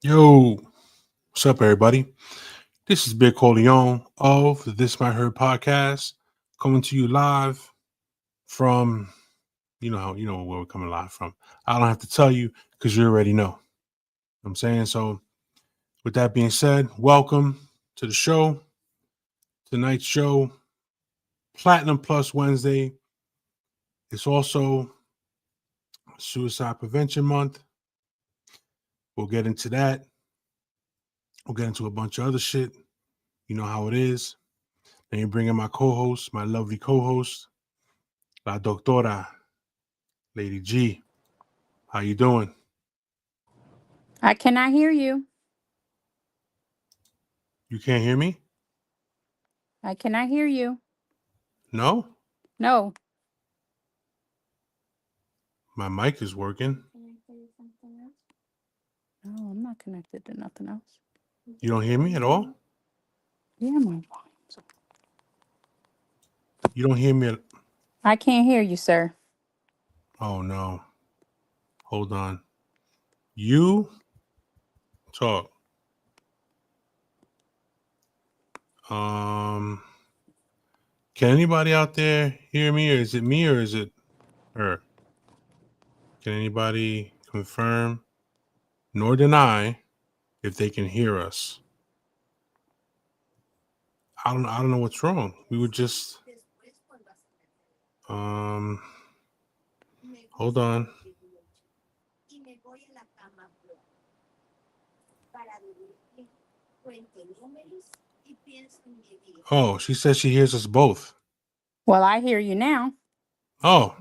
Yo, what's up, everybody? This is Big Corleone of the This My Heard podcast, coming to you live from where we're coming live from. I don't have to tell you because you already know. I'm saying so. With that being said, welcome to the show. Tonight's show, Platinum Plus Wednesday. It's also Suicide Prevention Month. We'll get into that. We'll get into a bunch of other shit. You know how it is. Then you bring in my co-host, my lovely co-host, La Doctora, Lady G. How you doing? I cannot hear you. You can't hear me? I cannot hear you. No? No. My mic is working. No, I'm not connected to nothing else. You don't hear me at all? Yeah, my volume's up. You don't hear me at... I can't hear you, sir. Oh, no. Hold on. You talk. Can anybody out there hear me, or is it me, or is it her? Can anybody confirm nor deny if they can hear us? I don't know what's wrong. We were just hold on. Oh, she says she hears us both. Well, I hear you now. Oh,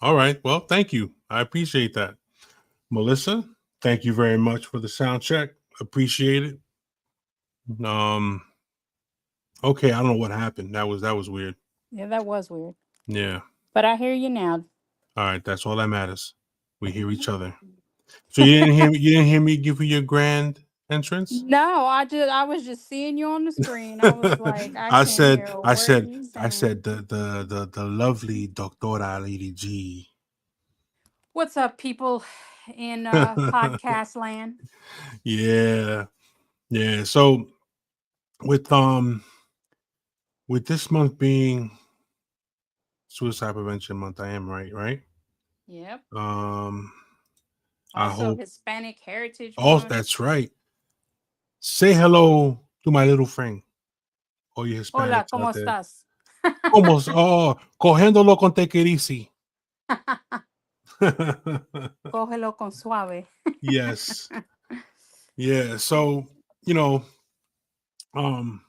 all right. Well, thank you. I appreciate that. Melissa, thank you very much for the sound check. Appreciate it. Okay, I don't know what happened. That was weird. Yeah, that was weird. Yeah. But I hear you now. All right, that's all that matters. We hear each other. So you didn't hear me, you didn't hear me give you your grand entrance? No, I was just seeing you on the screen. I was like, I I can't said, hear a I word said, he's I saying. said the lovely Doctora Lady G. What's up, people in podcast land? Yeah. Yeah. So with with this month being Suicide Prevention Month, I am right. Yep. I Also, hope. Hispanic Heritage Oh, Month. that's right. Say hello to my little friend, all you Hola, Hispanics ¿cómo out there. estás? Almost, cogiéndolo con tequerisi. Cógelo con suave. Yes. Yeah. So, you know, um,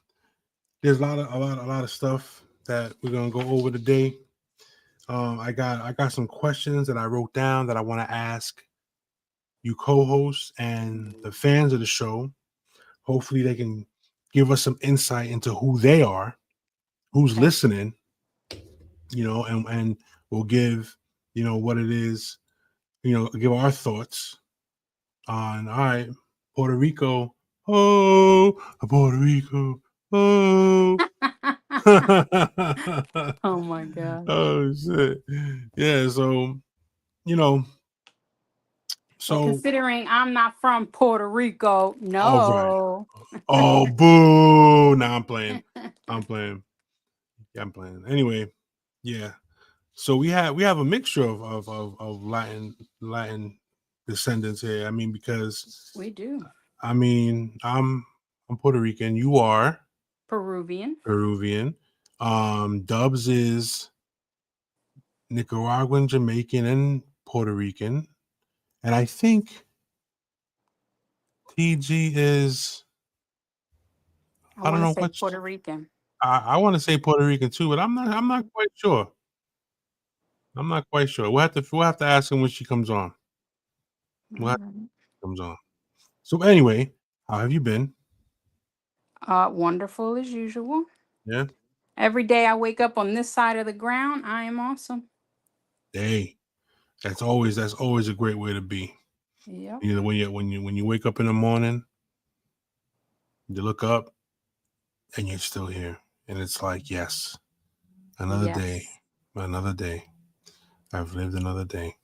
there's a lot of stuff that we're gonna go over today. I got some questions that I wrote down that I want to ask you co-hosts and the fans of the show. Hopefully they can give us some insight into who they are, who's Okay. listening, and we'll give, what it is, give our thoughts on, all right, Puerto Rico, oh, Puerto Rico, oh. Oh my God. Oh shit. Yeah, so, you know, Well, so considering I'm not from Puerto Rico, all right. no. Oh, boo. Nah, I'm playing. I'm playing. Yeah, I'm playing. Anyway, yeah. So we have a mixture of Latin descendants here. I mean, because We do. I'm Puerto Rican. You are Peruvian. Peruvian. Dubs is Nicaraguan, Jamaican, and Puerto Rican. And I think TG is, I I don't want to know say which. Puerto Rican. I want to say Puerto Rican too, but I'm not quite sure. I'm not quite sure. We'll have to ask him when she comes on. We'll have to All comes on. So anyway, how have you been? right. Wonderful as usual. Yeah. Every day I wake up on this side of the ground, I am awesome. Hey, that's always a great way to be. Yep. When you wake up in the morning, you look up and you're still here, and it's like, yes, another day, Yes. another day. I've lived another day.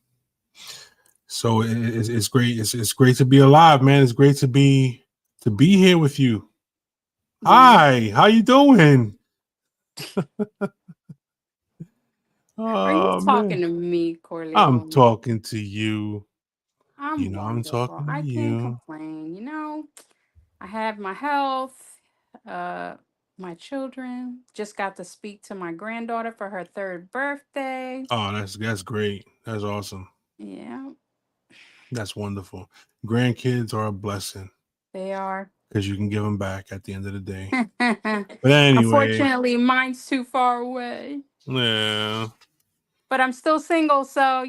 So it's great. It's great to be alive, man. It's great to be here with you. Yeah. Hi, how you doing? Are you Oh man, talking to me, I'm Corleone? talking to you. You I'm know, I'm wonderful. talking to I can't you. complain. I have my health, uh, my children. Just got to speak to my granddaughter for her third birthday. Oh, that's great. That's awesome. Yeah, That's wonderful. Grandkids are a blessing they are. because you can give them back at the end of the day. But anyway, Unfortunately, mine's too far away. yeah, But I'm still single, so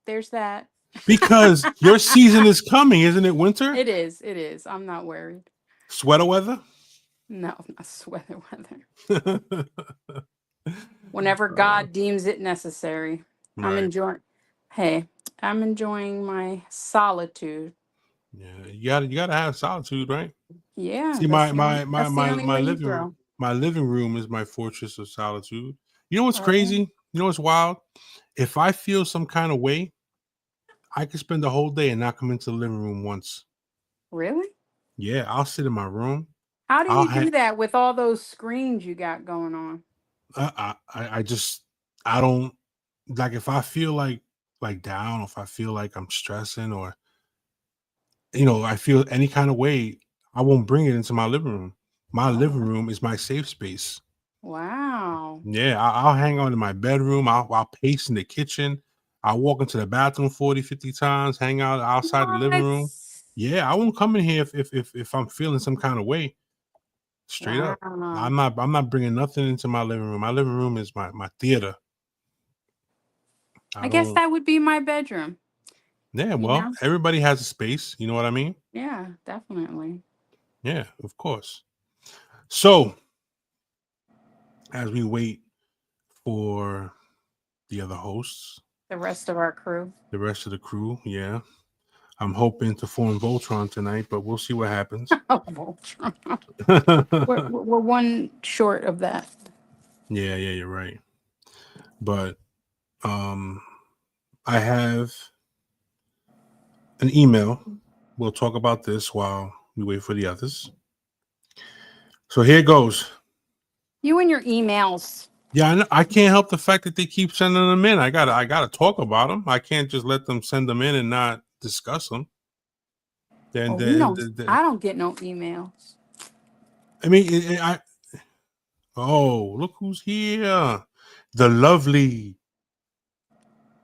there's that. because your season is coming, isn't it? Winter, It is. It is. I'm not worried. sweater weather. No, not sweater weather. uh, Whenever God deems it necessary. I'm right. enjoying. Hey, I'm enjoying my solitude. Yeah, you gotta have solitude, right? Yeah, See, that's the only. That's the only way you grow. my living room is my fortress of solitude. You know what's Oh, crazy? You know what's wild? If I feel some kind of way, I could spend the whole day and not come into the living room once. really? Yeah, I'll sit in my room. How do I'll you do ha- that with all those screens you got going on? I just I don't like if I feel like down, if I feel like I'm stressing or I feel any kind of way, I won't bring it into my living room. My living Oh, room is my safe space. wow. Yeah, I'll hang out in my bedroom. I'll pace in the kitchen. I'll walk into the bathroom 40, 50 times, hang out outside the living What? room. Yeah, I won't come in here if I'm feeling some kind of way. Straight up. Wow. I'm not bringing nothing into my living room. My living room is my theater. I I guess don't that would be my bedroom. Yeah, You well, know? everybody has a space, you know what I mean? Yeah, definitely. Yeah, of course. So, as we wait for the other hosts, The rest of our crew. the rest of the crew, yeah. I'm hoping to form Voltron tonight, but we'll see what happens. Oh, Voltron. We're, yeah, we're one short of that. yeah, you're right. But um I have an email. We'll talk about this while we wait for the others. So here goes. You and your emails. Yeah, I can't help the fact that they keep sending them in. I gotta talk about them. I can't just let them send them in and not discuss them. Then, Well, we don't. the I don't get no emails. I mean, oh, look who's here. The lovely,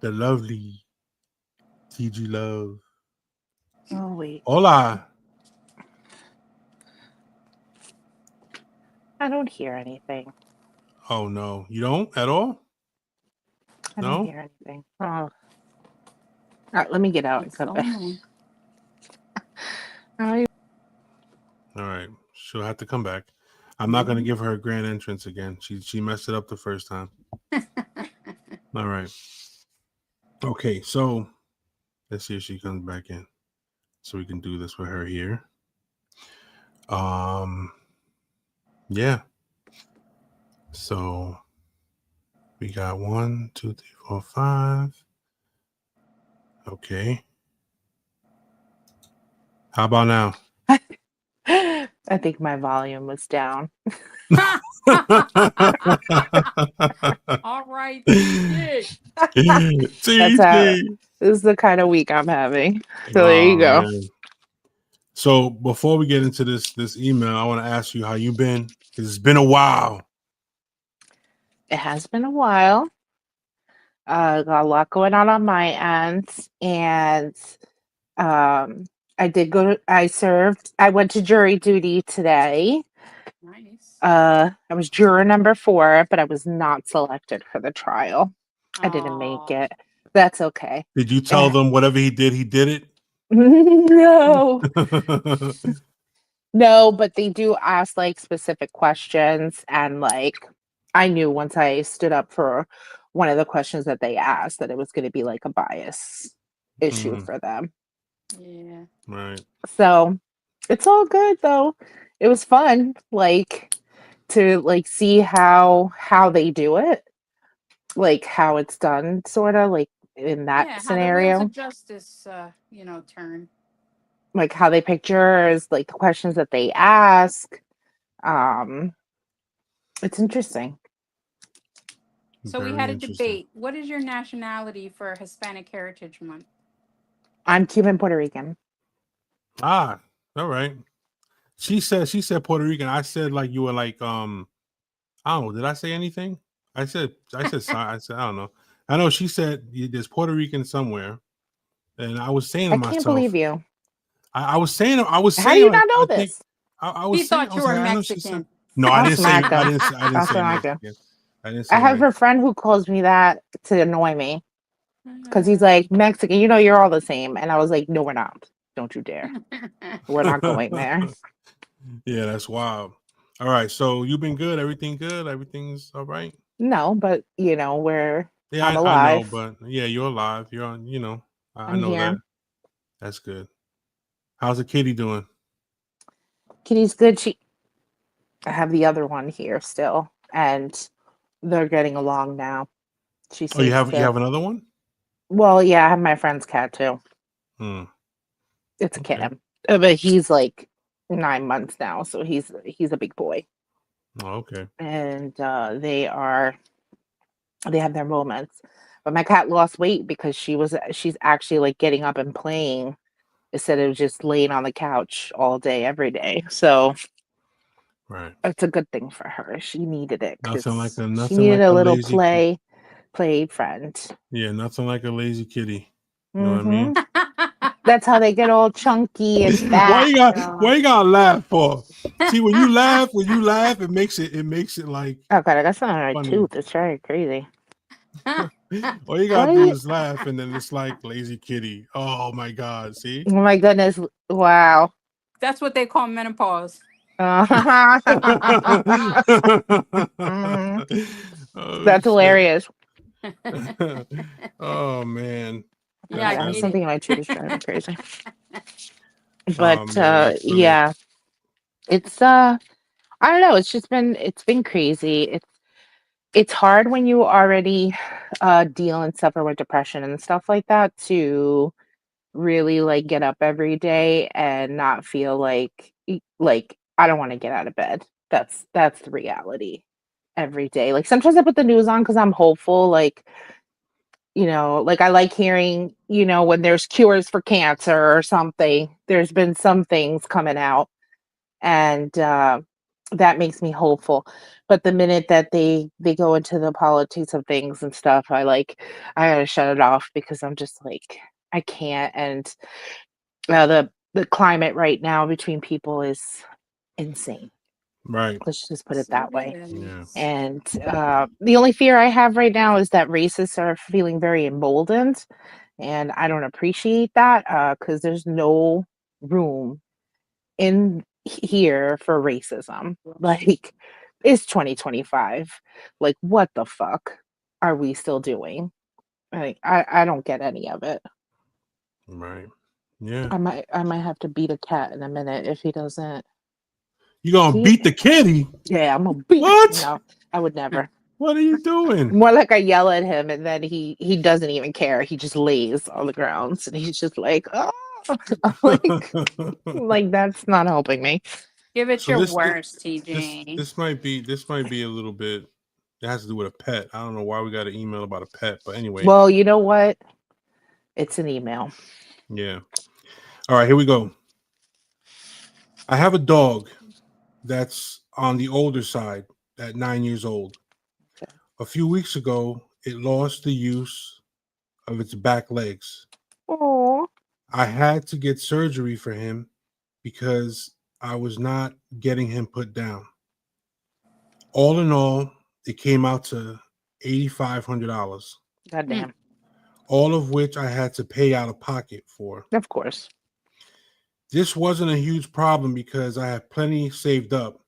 the lovely TG Love. Oh, wait. Hola. I don't hear anything. Oh no, you don't at all? I don't No. hear anything. Oh. All right, let me get out and It's come so back. annoying. I All right, she'll have to come back. I'm not gonna Mhm. give her a grand entrance again. She messed it up the first time. All right. Okay, so let's see if she comes back in, so we can do this with her here. Um, yeah. So we got 1, 2, 3, 4, 5. Okay. How about now? I think my volume was down. All right, TJ. That's how. TT. This is the kind of week I'm having. So there you Oh go. man. So before we get into this email, I want to ask you how you been. It's been a while. It has been a while. Got a lot going on my end, and um, I did go. I went to jury duty today. Nice. I was juror number 4, but I was not selected for the trial. I didn't make Oh, it. That's okay. Did you tell Eh, them whatever he did it? no, no, but they do ask like specific questions, and like I knew once I stood up for one of the questions that they asked that it was going to be like a bias issue Mhm. for them. yeah. Right. So it's all good though. It was fun, like to like see how they do it, like how it's done, sort of like in that Yeah, how the wheels scenario. of justice, turn. Like how they pick jurors, like the questions that they ask. Um, it's interesting. So we Very had a interesting. debate. What is your nationality for Hispanic Heritage Month? I'm Cuban Puerto Rican. Ah, all right. She said Puerto Rican. I said like you were like I don't know. Did I say anything? I said I don't know. I know she said there's Puerto Rican somewhere, and I was saying to I can't believe myself, you. I was saying How do you like not know I think this? I He was saying I thought you was were like I know she said Mexican. no. I'll smack him. I didn't I'll say smack him. Mexican. I didn't I say have a Mexican. friend who calls me that to annoy me because he's like, Mexican, you're all the same. And I was like, no, we're not. Don't you dare. We're not going there. Yeah, that's wild. All right, so you've been good. Everything good. Everything's all right. No, but Yeah, I'm I know, alive. but yeah, you're alive. You're on. I I'm know that. here. That's good. How's the kitty doing? Kitty's good. I have the other one here still, and they're getting along now. She Oh, you seems have to. another one? Well, yeah, I have my friend's cat too. Hmm. It's a Okay. kitten, but he's like 9 months now, so he's a big boy, Oh, okay. and they have their moments. But my cat lost weight because she's actually like getting up and playing instead of just laying on the couch all day every day. So Right. it's a good thing for her. She needed it because she Nothing needed like a a little lazy kitty. play friend. Yeah, nothing like a lazy kitty. You know what I Hmm. mean? That's how they get all chunky and why fat. you got Yeah. why you gotta laugh for? See, when you laugh, it makes it like Oh god, I got something on my funny. tooth. It's very crazy. All you What gotta are do you? is laugh, and then it's like lazy kitty. Oh my god! See? Oh my goodness! Wow. That's what they call menopause. Mm, oh that's shit! hilarious. oh man, Yeah, that's I Yeah, get that's it. something in my tooth is driving me crazy. oh But man, that's funny. yeah, it's I don't know. It's been crazy. It's hard when you already deal and suffer with depression and stuff like that to really like get up every day and not feel like I don't want to get out of bed. That's the reality every day. Like sometimes I put the news on because I'm hopeful. Like I like hearing, when there's cures for cancer or something. There's been some things coming out, and that makes me hopeful. But the minute that they go into the politics of things and stuff, I gotta shut it off because I'm just like I can't. And the climate right now between people is insane. Right? Let's just put it Yes, that it way. Yeah. is. And the only fear I have right now is that racists are feeling very emboldened, and I don't appreciate that because there's no room in here for racism. Like, it's 2025. Like, what the fuck are we still doing? Like, I don't get any of it. Right. Yeah. I might have to beat a cat in a minute if he doesn't. You gonna He beat the kitty? Yeah, I'm gonna beat him. What? No, I would never. What are you doing? More like I yell at him and then he doesn't even care. He just lays on the ground and he's just like, oh, like that's not helping me. Give it so your this worst, this TJ. this might be a little bit. It has to do with a pet. I don't know why we got an email about a pet, but anyway, Well, you know what? It's an email. yeah. All right, here we go. I have a dog that's on the older side at 9 years old. Okay. A few weeks ago, it lost the use of its back legs. Oh, I had to get surgery for him because I was not getting him put down. All in all, it came out to $8,500, Mm. goddamn. all of which I had to pay out of pocket for. Of course. This wasn't a huge problem because I have plenty saved up,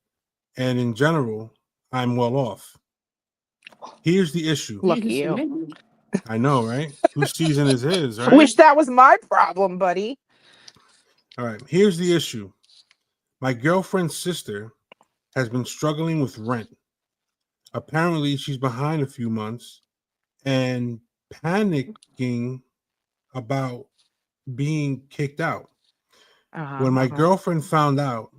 and in general, I'm well off. Here's the issue. Lucky you. I know, right? Whose season is his, I wish right? that was my problem, buddy. All right, here's the issue. My girlfriend's sister has been struggling with rent. Apparently, she's behind a few months, and panicking about being kicked out. When my Uh-huh. girlfriend found out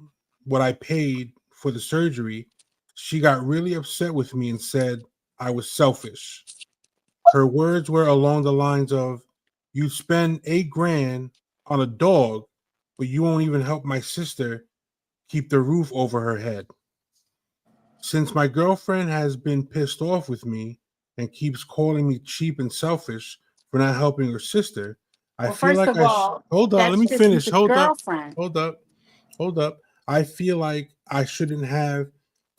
what I paid for the surgery, she got really upset with me and said I was selfish. Her words were along the lines of, "You spend 8 grand on a dog, but you won't even help my sister keep the roof over her head." Since my girlfriend has been pissed off with me and keeps calling me cheap and selfish for not helping her sister, I Well, feel first like of all, hold on, let that's me just finish. his girlfriend. Hold up, hold up. I feel like I shouldn't have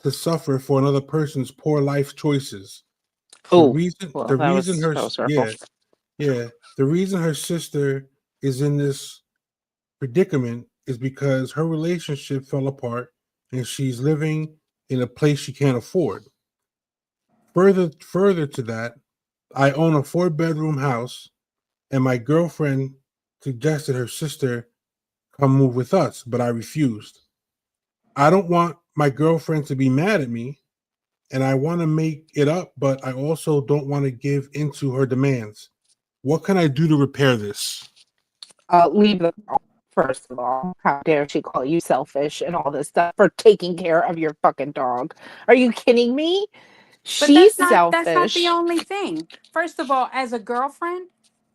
to suffer for another person's poor life choices. The Oh, reason, well, the that reason was her, that was hurtful. yeah, yeah, the reason her sister is in this predicament is because her relationship fell apart and she's living in a place she can't afford. Further to that, I own a 4 bedroom house, and my girlfriend suggested her sister come move with us, but I refused. I don't want my girlfriend to be mad at me, and I want to make it up, but I also don't want to give into her demands. What can I do to repair this? Leave the girl, first of all. How dare she call you selfish and all this stuff for taking care of your fucking dog? Are you kidding me? But She's that's not the selfish. only thing. First of all, as a girlfriend,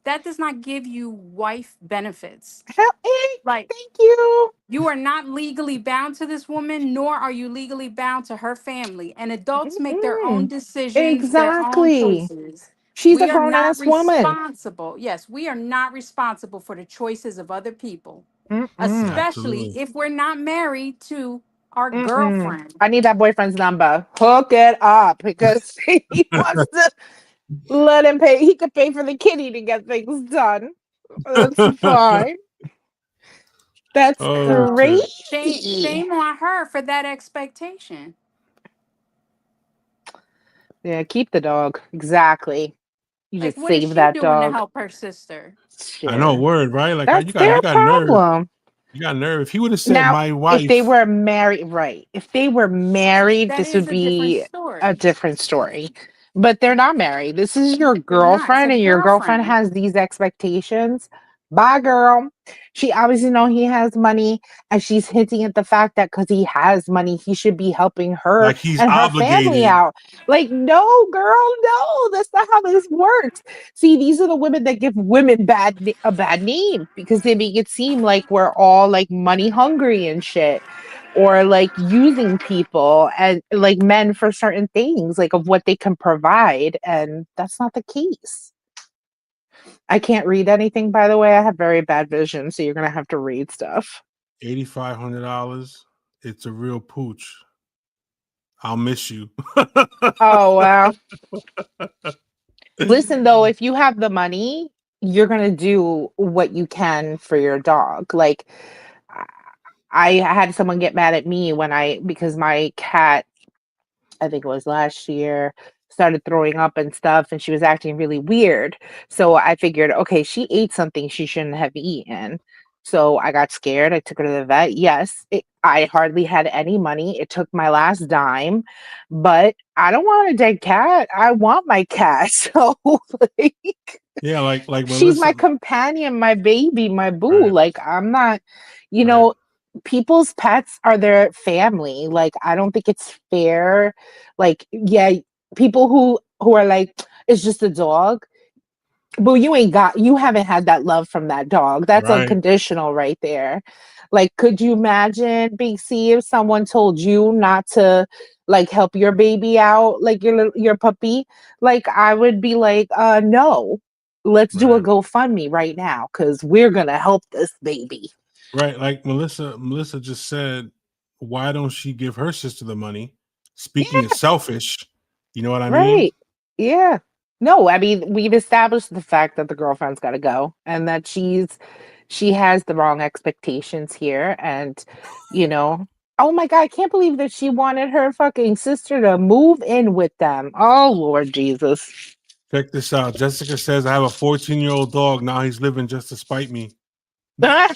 that does not give you wife benefits. Hell, hey, Like, thank you. you are not legally bound to this woman, nor are you legally bound to her family. And adults make their own Mm-mm. decisions, their own Exactly. choices. She's a We are grown not ass woman. responsible. Yes, we are not responsible for the choices of other people, Mm-mm. especially Absolutely. if we're not married to our Mm-mm. girlfriend. I need that boyfriend's number. Hook it up because he wants to let him pay. He could pay for the kitty to get things done. That's fine. That's Oh shit. crazy. Shame on her for that expectation. Yeah, keep the dog. Exactly. You Like, just what is save she that doing to dog. help her sister? I know, Shit. word, right? Like That's their you got nerve. problem. You got nerve. If he would have said Now, my if they wife, were married, right? If they were married, That this is would a different be a story. different story. But they're not married. This is your They're not. It's a girlfriend, and your girlfriend girlfriend. has these expectations. Bye, girl. She obviously know he has money, and she's hinting at the fact that because he has money, he should be helping her like he's and her family obligated. out. Like, no, girl, no, that's not how this works. See, these are the women that give women a bad name because they make it seem like we're all like money hungry and shit, or like using people and like men for certain things, like of what they can provide, and that's not the case. I can't read anything, by the way. I have very bad vision, so you're gonna have to read stuff. $8,500. It's a real pooch. I'll miss you. Oh wow. Listen though, if you have the money, you're gonna do what you can for your dog. Like I I had someone get mad at me when I because my cat, I think it was last year, started throwing up and stuff, and she was acting really weird. So I figured, okay, she ate something she shouldn't have eaten. So I got scared. I took her to the vet. Yes, I hardly had any money. It took my last dime, but I don't want a dead cat. I want my cat. So like, Yeah, like she's my Melissa. companion, my baby, my boo. Right, Like I'm not, you right, know, people's pets are their family. Like I don't think it's fair. Like yeah, people who are like it's just a dog, but you haven't had that love from that dog. That's right, unconditional right there. Like could you imagine, Big C, if someone told you not to like help your baby out, like your puppy? Like I would be like, no. Let's do a right, GoFundMe right now cuz we're going to help this baby. right. Like Melissa just said, why don't she give her sister the money? Speaking of Yeah, selfish, you know what I mean? right. Yeah. No, I mean, we've established the fact that the girlfriend's got to go and that she has the wrong expectations here and you know, oh my god, I can't believe that she wanted her fucking sister to move in with them. Oh Lord Jesus. Check this out. Jessica says I have a 14-year-old dog. Now he's living just to spite me. uh,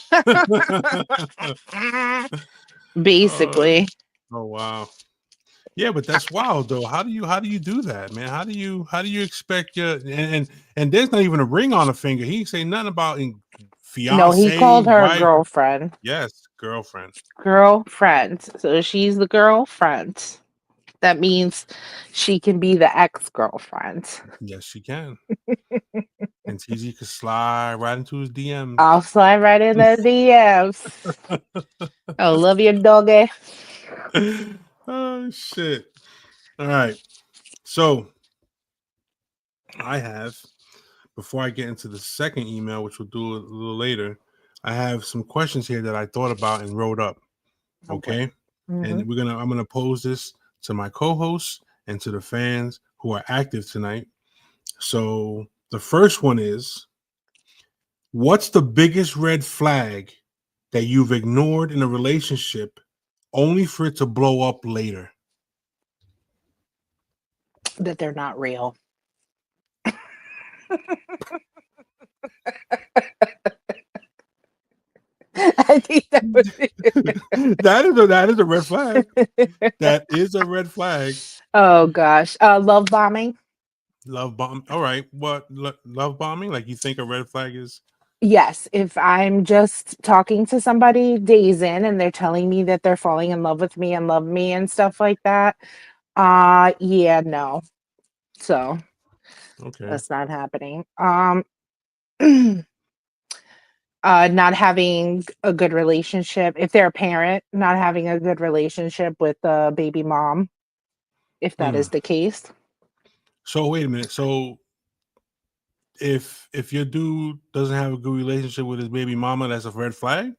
Basically. oh wow. Yeah, but that's wild though. How do you do that, man? How do you expect your and there's not even a ring on the finger. He ain't say nothing about No, he fiance, called her a wife. girlfriend. Yes, girlfriend. Girlfriend. So she's the girlfriend. That means she can be the ex-girlfriend. Yes, she can. And TZ could slide right into his DMs. I'll slide right in the DMs. I love your doggy. Oh shit. All right. So I have, before I get into the second email, which we'll do a little later, I have some questions here that I thought about and wrote up. Oh boy. Okay. Mhm. And I'm gonna pose this to my co-hosts and to the fans who are active tonight. So the first one is, what's the biggest red flag that you've ignored in a relationship only for it to blow up later? That they're not real. I think that would be that is a red flag. That is a red flag. Oh gosh. Love bombing. Love bomb. All right. What love bombing? Like you think a red flag is? Yes, if I'm just talking to somebody days in and they're telling me that they're falling in love with me and love me and stuff like that, yeah, no. So Okay. that's not happening. Not having a good relationship. If they're a parent, not having a good relationship with the baby mom, if that is Hmm. the case. So wait a minute. So if your dude doesn't have a good relationship with his baby mama, that's a red flag.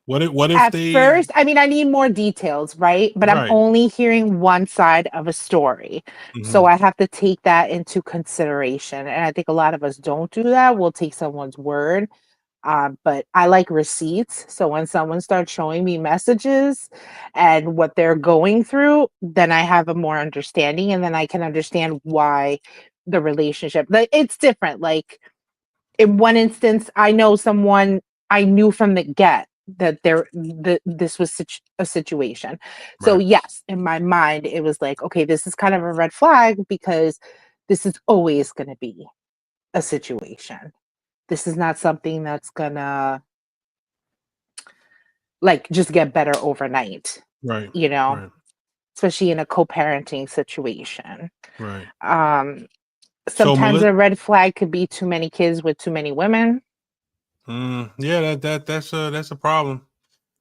What if At they first, I mean, I need more details, right? But I'm right? only hearing one side of a story. Hmm. So I have to take that into consideration. And I think a lot of us don't do that. We'll take someone's word. But I like receipts. So when someone starts showing me messages and what they're going through, then I have a more understanding and then I can understand why the relationship, like, it's different. Like in one instance, I know someone I knew from the get that this was a situation. So Right. yes, in my mind, it was like, okay, this is kind of a red flag because this is always going to be a situation. This is not something that's gonna like just get better overnight, Right. you know, Right. especially in a co-parenting situation. Right. Um, So sometimes Melissa, a red flag could be too many kids with too many women. yeah, that's a problem.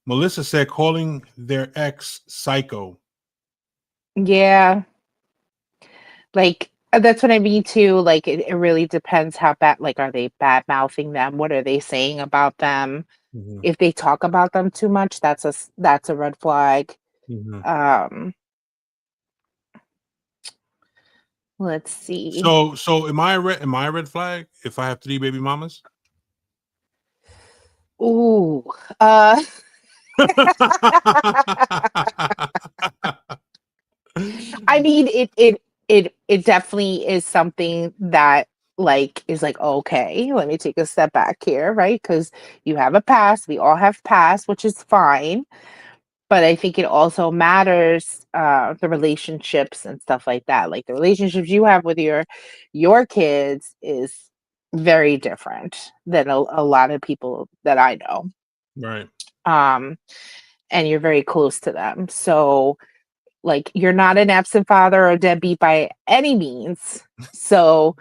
Melissa said calling their ex psycho. Yeah, like that's what I mean too. Like it really depends how bad, like, are they bad mouthing them? What are they saying about them? Hmm. If they talk about them too much, that's a red flag. Hmm. Um, let's see. So am I a red flag if I have 3 baby mamas? Ooh, I mean, it definitely is something that like is like, okay, let me take a step back here, right? Because you have a past, we all have past, which is fine. But I think it also matters, the relationships and stuff like that. Like the relationships you have with your kids is very different than a lot of people that I know. Right. Um, and you're very close to them. So like you're not an absent father or deadbeat by any means. So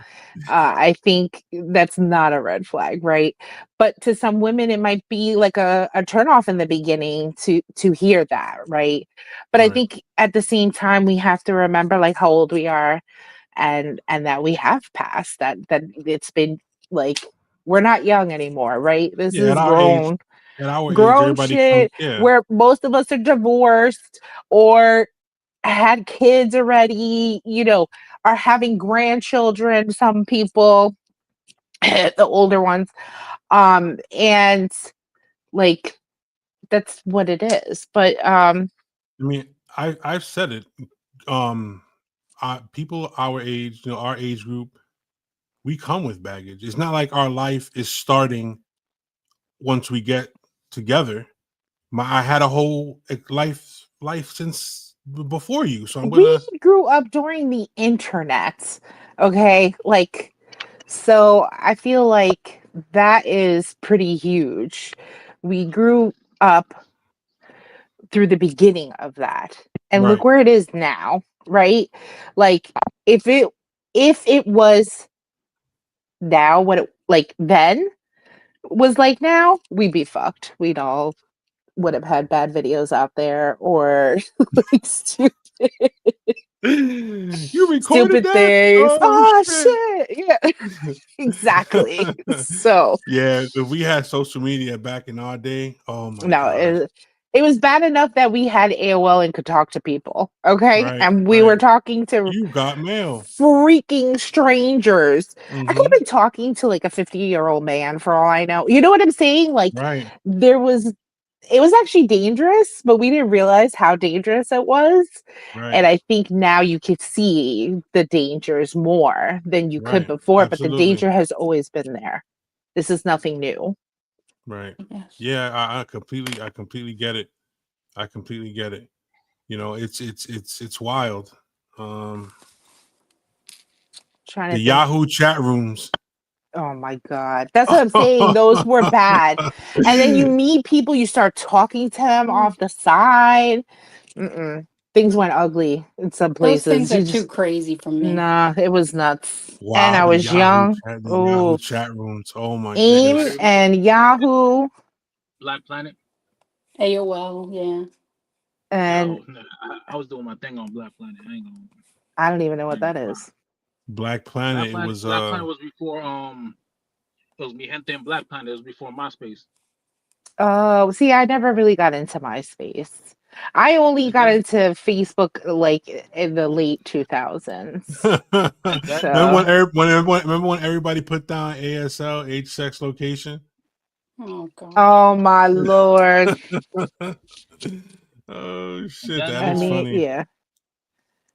I think that's not a red flag, right? But to some women, it might be like a turnoff in the beginning to hear that, right? But I Right. think at the same time, we have to remember like how old we are and that we have passed that it's been like we're not young anymore, right? This Yeah, is grown at our age, grown everybody comes. shit Yeah. where most of us are divorced or had kids already, are having grandchildren, some people, the older ones. And like that's what it is. But I mean, I've said it. Um, people our age, our age group, we come with baggage. It's not like our life is starting once we get together. I had a whole life since before you, so I'm We gonna. grew up during the internet. Okay, like, so I feel like that is pretty huge. We grew up through the beginning of that, and look Right, where it is now, right? Like, if it was now what it like then was like now, we'd be fucked. We'd all would have had bad videos out there or like you recorded stupid that? things. Oh Oh shit! shit. Yeah, exactly. So Yeah, if we had social media back in our day, oh my no, gosh! it was bad enough that we had AOL and could talk to people. Okay. Right, And we were right. talking to You got mail. freaking strangers. I could Mm-hmm. have been talking to like a 50-year-old man for all I know. You know what I'm saying? Like Right, it was actually dangerous, but we didn't realize how dangerous it was. right, And I think now you could see the dangers more than you could right. before, but the Absolutely. danger has always been there. This is nothing new. Right. Yes. Yeah, I completely get it. I completely get it. You know, it's wild. Um, Trying the to think. Yahoo chat rooms. Oh my God. That's what I'm saying. Those were bad. And then you meet people, you start talking to them off the side. Mm-mm. Things went ugly in some Those things places. are You too just, crazy for me. nah, it was nuts. And Wow, I was young. The Yahoo Oh, chat rooms. Oh my AIM goodness. Anybody remember and Yahoo. Black Planet? AOL, yeah. And Yo, I was doing my thing on Black Planet. I don't even know I what ain't that gonna lie. is. Black Planet. It was Black Planet was before it was Mi Gente and Black Planet. It was before MySpace. Oh, see, I never really got into MySpace. I only And got then into Facebook like in the late 2000s. and then remember So, remember when everybody put down ASL age sex location? Oh gosh. oh my Lord. Oh and shit, then that I is mean, funny. yeah.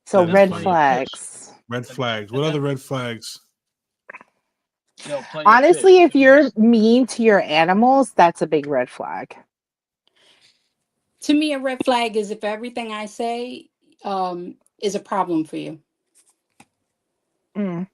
So That and is then red Plenty funny. of Fish. flags. Red And flags. and What then other red flags? Plenty of Fish. Honestly, if If you you're mean to your animals, that's a big red flag. To me, a red flag is if everything I say is a problem for you. Mm.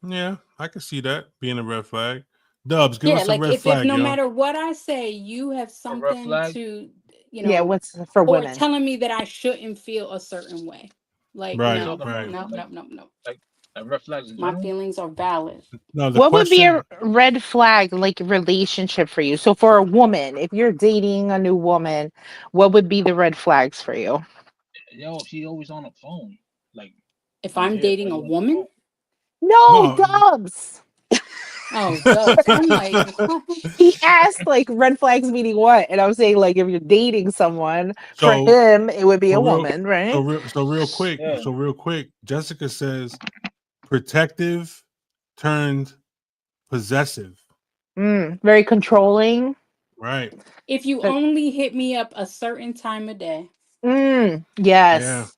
Yeah, I can see that being a red flag. Dubs, give Yeah, us a like red if flag, no yo. matter what I say, you have a red something flag, to, you Yeah, know, what's for or women? telling me that I shouldn't feel a certain way. Like, are you Right, no, talking about right. no, no, no, no. like red flags in My general? feelings are valid. No, the What would be question. a red flag like relationship for you? So for a woman, if you're dating a new woman, what would be the red flags for you? Yo, she always on the phone. Like If you I'm hear dating a everybody on the woman, phone. No, No, Dubs. oh, dubs. I'm like, what? He asked like red flags meaning what? And I'm saying like if you're dating someone, for so him it would be a for real, woman, right? Yeah. so real quick. Jessica says protective turned possessive. Very controlling. Right. If you But only hit me up a certain time of day. Yeah. yes.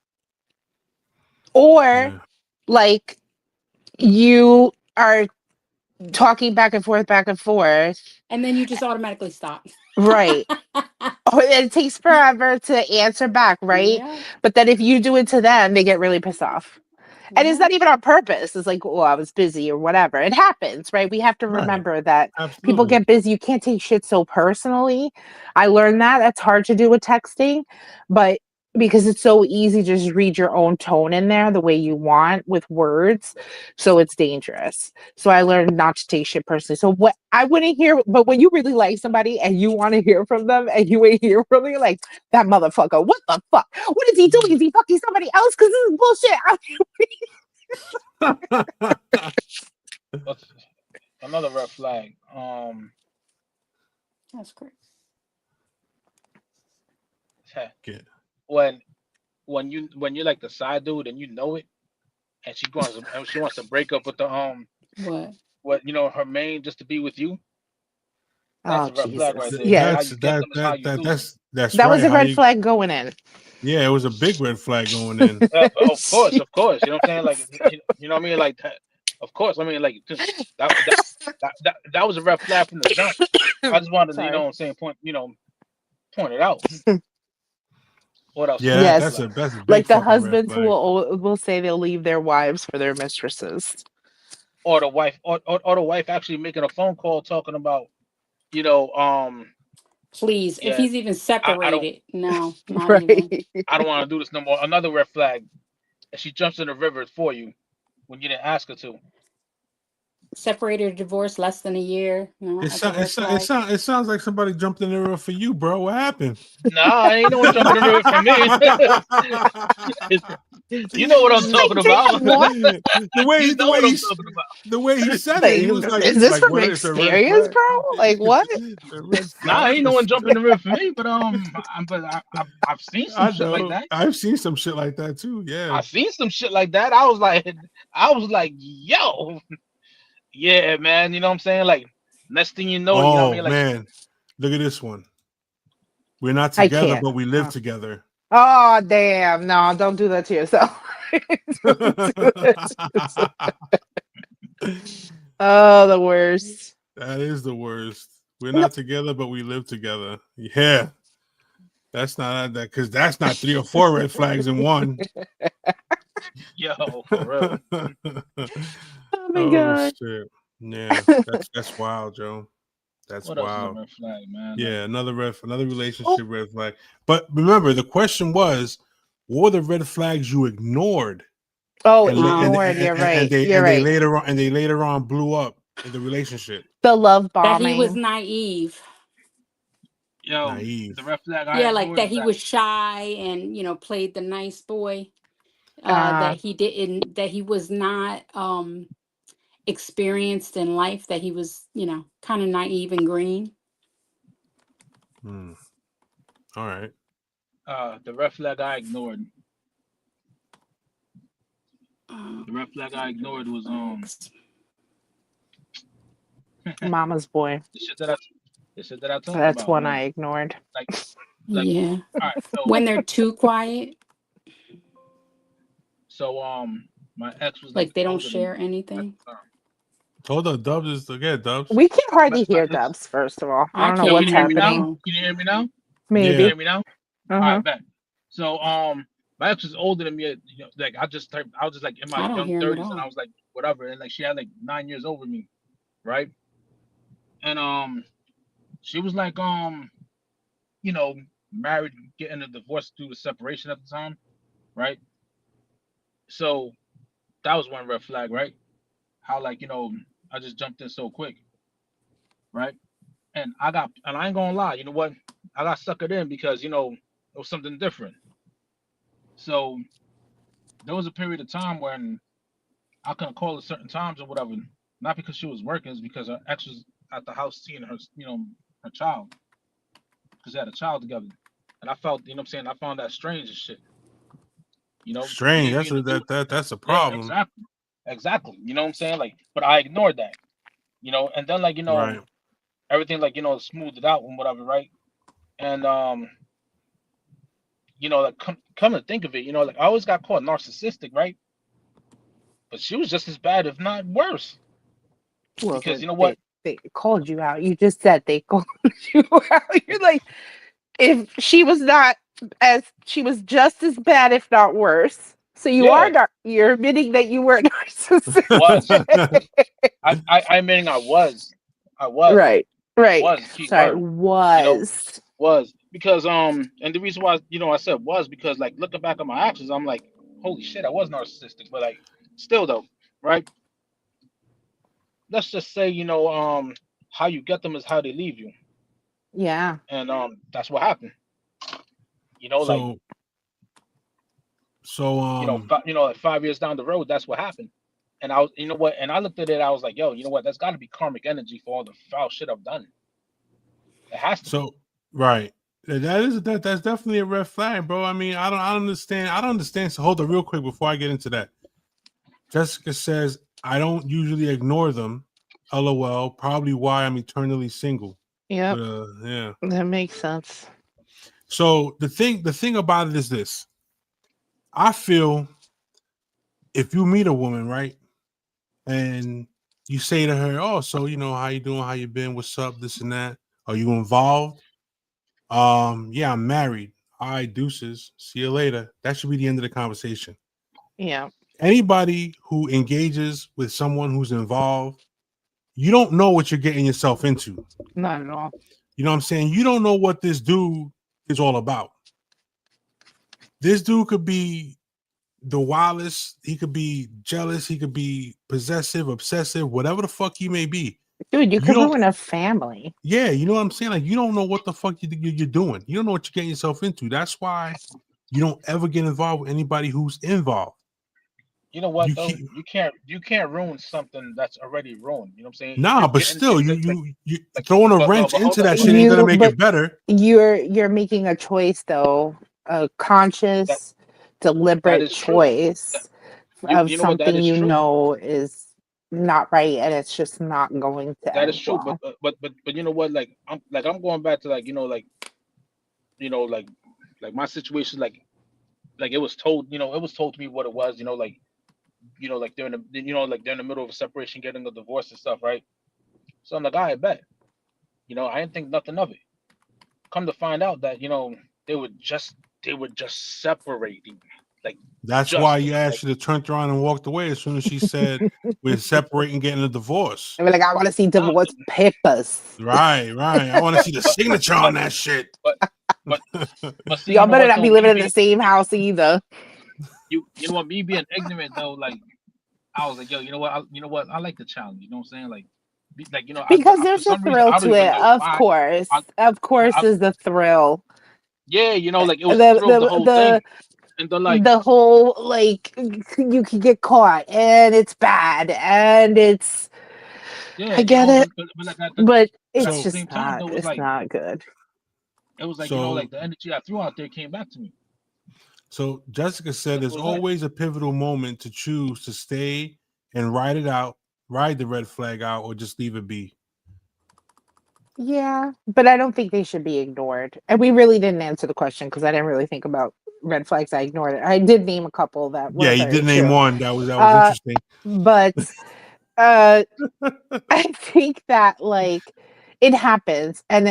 Or Yeah. like you are talking back and forth. And then you just automatically stop. Right. Oh, it takes forever to answer back, right? Yeah, But then if you do it to them, they get really pissed off. And it's yeah. not even on purpose. It's like, oh, I was busy or whatever. It happens, right? We have to Right. remember that people Absolutely. get busy. You can't take shit so personally. I learned that. That's hard to do with texting, but because it's so easy to just read your own tone in there the way you want with words. So it's dangerous. So I learned not to take shit personally. So what I wouldn't hear, but when you really like somebody and you want to hear from them and you ain't hear from them, you're like, that motherfucker, what the fuck? What is he doing? Is he fucking somebody else? Because this is bullshit. That's another red flag. That's great. Get when when you're like the side dude and you know it, and she wants to break up with the What? what her main just to be with you. That's Oh, a red flag right Jesus. there. Because how Yes. you get them is how you lose them. that's That was right. a How red you flag going in. Yeah, it was a big red flag going in. Of course. You know what I'm saying? Like, you know what I mean? Like, of course. I mean, like, that was a red flag from the jump. I just wanted to, Sorry. what I'm saying, point it out. What else is a Yeah, red Yes, flag? that's a big like the fucking red husbands flag. will say they'll leave their wives for their mistresses. Or the wife, or the wife actually making a phone call talking about, you know, Please, if yeah, he's even I don't, separated, no, not even. Right. I don't want to do this no more. Another red flag, and she jumps in the river for you when you didn't ask her to. Separated or divorced less than a year. No, It that's a sounds it, red sound, it flag. sound it sounds like somebody jumped in the river for you, bro. What happened? Nah, ain't no one jumping in the river for me. You know what I'm talking Like, about. damn, what? the way You the know way what I'm he talking about. the way he said Like, it, he was is this like, from what? It's a red experience, flag. bro? Like, what? A red Nah, flag. ain't no one jumping in the river for me. But I've seen some I shit like know. that. I've seen some shit like that too. Yeah. I seen some shit like that. I was like, yo, yeah, man. You know what I'm saying? Like, next thing you know what I Oh mean? Like, man, look at this one. We're not I together, can't. but we live together. Oh, damn. No, don't do that to yourself. Don't do that to yourself. Oh, the worst. That is the worst. We're No. not together, but we live together. Yeah, that's not that because that's not 3 or 4 red flags in one. yo, for real. Oh my Oh god. shit! Yeah, that's wild, Joe. That's What else is a wild. red flag, man? Like, Yeah, another Oh, relationship red flag. But remember, the question was, what were the red flags you ignored, oh, and la- ignored. You're right. You're and right. they later on blew up in the relationship. The love That he was bombing. naive. yo, the Naive. red flag I Yeah, like ignored that is he that. was shy and played the nice boy. Uh, That he didn't. That he was not experienced in life. That he was kind of naive and green. Hmm. All right. The red flag I ignored. Uh, The red flag I ignored was flags. mama's boy. the shit that I the shit that I talked That's about, one man. I ignored. Like like Yeah, all right, when they're too quiet, so my ex was like like they don't older than me share at anything. the time. Hold up, Dubs is again, Dubs. We can hardly My hear ex, Dubs, first of all. I I don't know yo, can can't what's you hear hear me him at now? happening. all. Can you hear me now? Can Yeah. you Maybe. hear me now? All Uh-huh. right, bet. So my ex was older than me. Like I was just like in my I don't young hear him at 30s, and I all. was like whatever, and like she had like 9 years over me, right? And she was like you know married, getting a divorce through the separation at the time, right? So that was one red flag, right? How like I just jumped in so quick, right? And I ain't gonna lie, you know what? I got suckered in because it was something different. So there was a period of time when I couldn't call at certain times or whatever. Not because she was working, it's because her ex was at the house seeing her, her child, because they had a child together. And I felt, you know what I'm saying, I found that strange as shit. You Strange. didn't mean to do it. That's a Yeah, problem. exactly. Exactly. You know what I'm saying? Like, but I ignored that, and then like, Right. everything like, smoothed it out and whatever, right? And like come to think of it, like I always got called narcissistic, right? But she was just as bad, if not worse. Well, Because you know they, what? they called you out. You just said they called you out. You're like, if she was just as bad, if not worse. So you are Yeah, not, you're admitting that you were narcissistic. was. I mean I was. Right. Right. Was key Sorry, word. You know, was. was because and the reason why I said was because like looking back at my actions, I'm like, holy shit, I was narcissistic. But like still though, right? Let's just say, how you get them is how they leave you. Yeah. And that's what happened. Like so so like 5 years down the road, that's what happened. And I was, what? And I looked at it, I was like, yo, you know what? That's got to be karmic energy for all the foul shit I've done. It has to be. so right. That's definitely a red flag, bro. I mean, I don't understand. I don't understand. So hold on real quick before I get into that. Jessica says, I don't usually ignore them. LOL. Probably why I'm eternally single. Yep. Yeah. That makes sense. So the thing about it is this. I feel if you meet a woman, right, and you say to her, "Oh, so how you doing? How you been? What's up? This and that. Are you involved?" Yeah, I'm married. All right, deuces. See you later. That should be the end of the conversation. Yeah. Anybody who engages with someone who's involved, you don't know what you're getting yourself into. Not at all. You know what I'm saying? You don't know what this dude is all about. This dude could be the wildest. He could be jealous. He could be possessive, obsessive, whatever the fuck he may be. Dude, you You could don't- ruin a family. Yeah, you know what I'm saying? Like, you don't know what the fuck you're doing. You don't know what you're getting yourself into. That's why you don't ever get involved with anybody who's involved. You know what You though? keep, You can't ruin something that's already ruined. You know what I'm saying? If nah, you're but getting still, into you throwing a but wrench hold into on, that hold shit on. ain't gonna make But it better. you're making a choice though, a That conscious, that deliberate is true. That, choice of you know what? That something is you true. know is not right and it's just not going to That is end true. well. But you know what? I'm going back to like my situation like it was told it was told to me what it was like they're in the middle of a separation, getting a divorce and stuff, right? So I'm like, I bet. I didn't think nothing of it. Come to find out that they were just they were just separating, like That's why just you like actually turned around and walked away as soon as she said we're separating, getting a divorce. I mean, like, I want to see nah, divorce papers. Right. I want to see the but signature but on that shit. but but but see, Y'all better not be living in the me same house either. you know what, me being ignorant though, like I was like, yo, you know what, I like the challenge. You know what I'm saying? Like, Because for there's a some reason thrill I don't to even it. know Of why. course. I, Of course I is the thrill. yeah, like it was the The thrill of the whole thing, the and then the like the whole like you could get caught and it's bad and it's yeah, I get it, but but like at it's So the same just time not though, it's not good. it was like so like the energy I threw out there came back to me. so Jessica said there's Simple as that. always a pivotal moment to choose to stay and ride it out, ride the red flag out, or just leave it be. Yeah, but I don't think they should be ignored. And we really didn't answer the question because I didn't really think about red flags. I ignored it. I did name a couple that Yeah, were you very did name true. one that was Uh, interesting. but uh, I think that like it happens, and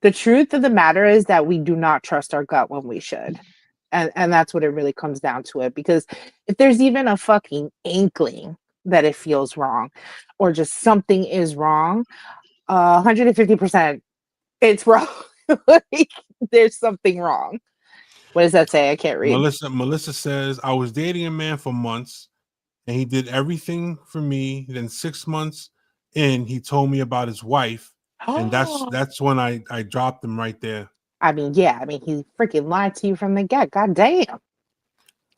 the truth of the matter is that we do not trust our gut when we should. And that's what it really comes down to it. Because if there's even a fucking inkling that it feels wrong or just something is wrong, 150% it's wrong. Like, there's something wrong. What does that say? I can't read. Melissa says I was dating a man for months and he did everything for me. Then 6 months in, he told me about his wife, and that's when I dropped him right there. I mean, yeah. I mean, he freaking lied to you from the get. God damn. See,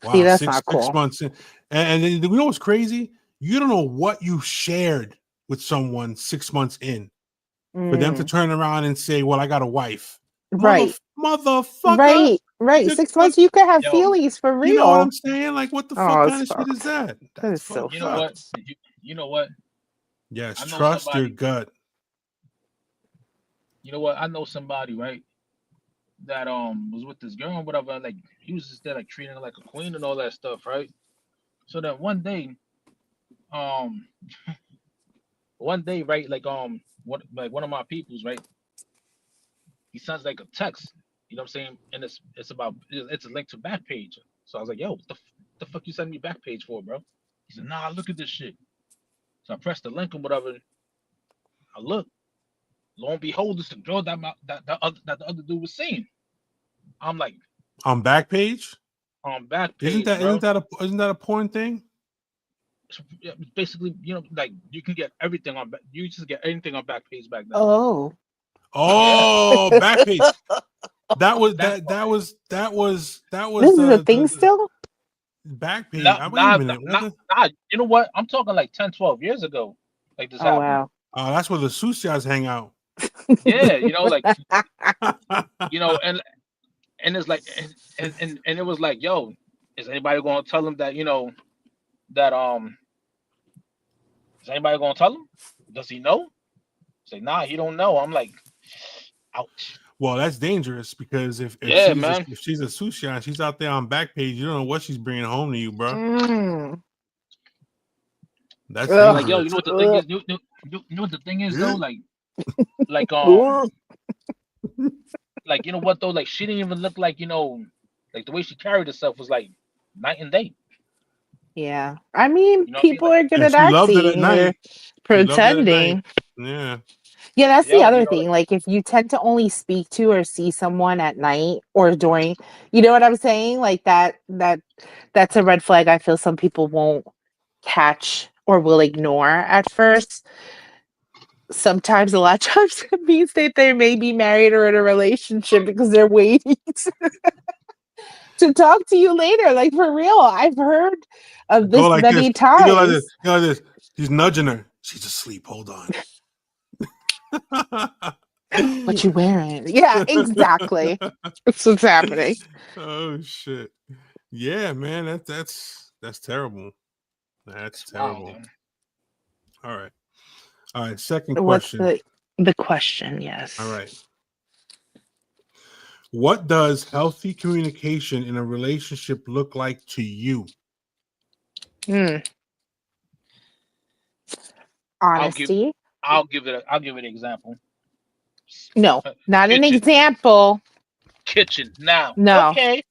Wow, that's six not cool. months in, and then you know what's crazy? You don't know what you shared with someone 6 months in for them to Mm, turn around and say, "Well, I got a wife." right. Motherfucker, Right. just 6 months, you could have Yo, feelings for you know what real. I'm saying? Like, what the fuck Oh, it's kind of shit is fucked. that? That That's is so fucked you know up. what, fucked. you know what, Yes, I know trust your somebody. gut. You know what, I know somebody, right? That was with this girl and whatever. Like he was just there, like treating her like a queen and all that stuff, right? So then um, one day, right? Like one of my peoples, right? He sends like a text. You know what I'm saying? And it's a link to Backpage. So I was like, yo, the fuck you send me Backpage for, bro? He said, nah, look at this shit. So I pressed the link and whatever. I look, lo and behold, it's the girl that the other dude was seeing. I'm like, On Backpage, on isn't Backpage, that bro. isn't that a porn thing? So, yeah, basically, like you can get everything you just get anything on Backpage back then. Oh. Yeah, Oh, Backpage. That was that that This was is a thing the still? Backpage. not Wait a not minute. What not the? not. You know what? I'm talking like 10, 12 years ago. Like this Oh, happened. wow. Oh, that's where the sucias hang out. Yeah, like and it's like and it was like, yo, is anybody gonna tell him that that is anybody gonna tell him? Does he know? Say, nah, he don't know. I'm like, ouch. Well, that's dangerous because Yeah, man. if she's a sushi and she's out there on Backpage, you don't know what she's bringing home to you, bro. Mm. That's And like, yo, you dangerous. know what the thing is? You know what the thing is though? Like Ugh. like you know what though, like she didn't even look like like the way she carried herself was like night and day. Yeah. I mean, You know what I mean? people Like are good And at she loved it at acting or night. She loved it at night. pretending. Yeah. Yeah, that's the yo, other thing. Like, if you tend to only speak to or see someone at night or during, you know what I'm saying? Like that's a red flag. I feel some people won't catch or will ignore at first. Sometimes, a lot of times, it means that they may be married or in a relationship because they're waiting to talk to you later. Like, for real, I've heard of Go this like this. many You go like this. times. You go like this. He's nudging her. She's asleep. Hold on. What you wearing? Yeah, exactly. That's what's happening. Oh shit. Yeah, man. That's terrible. That's it's wild, terrible. yo. All right. All right. Second What's question. the question? All Yes. right. What does healthy communication in a relationship look like to you? Hmm. I'll give Honesty. I'll give it an example. No, not an Kitchen, example. kitchen. Now, No, okay,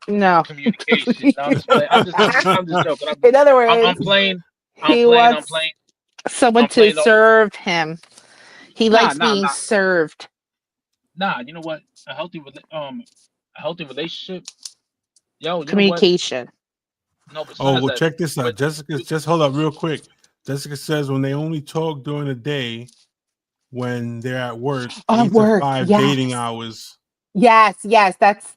no. communication. No, I'm just playing. I'm just joking. In other I'm words, playing. I'm he playing. I'm wants playing. someone I'm to playing. The, serve him. He nah, likes nah, being nah, served. nah. You know what? A healthy relationship. Yo, you know what? Communication. No, Oh, besides well, that, check this but out. Jessica, you, just hold up real quick. Jessica says when they only talk during the day, when they're at work, On 8 to work. 5 dating Yes. hours. Yes.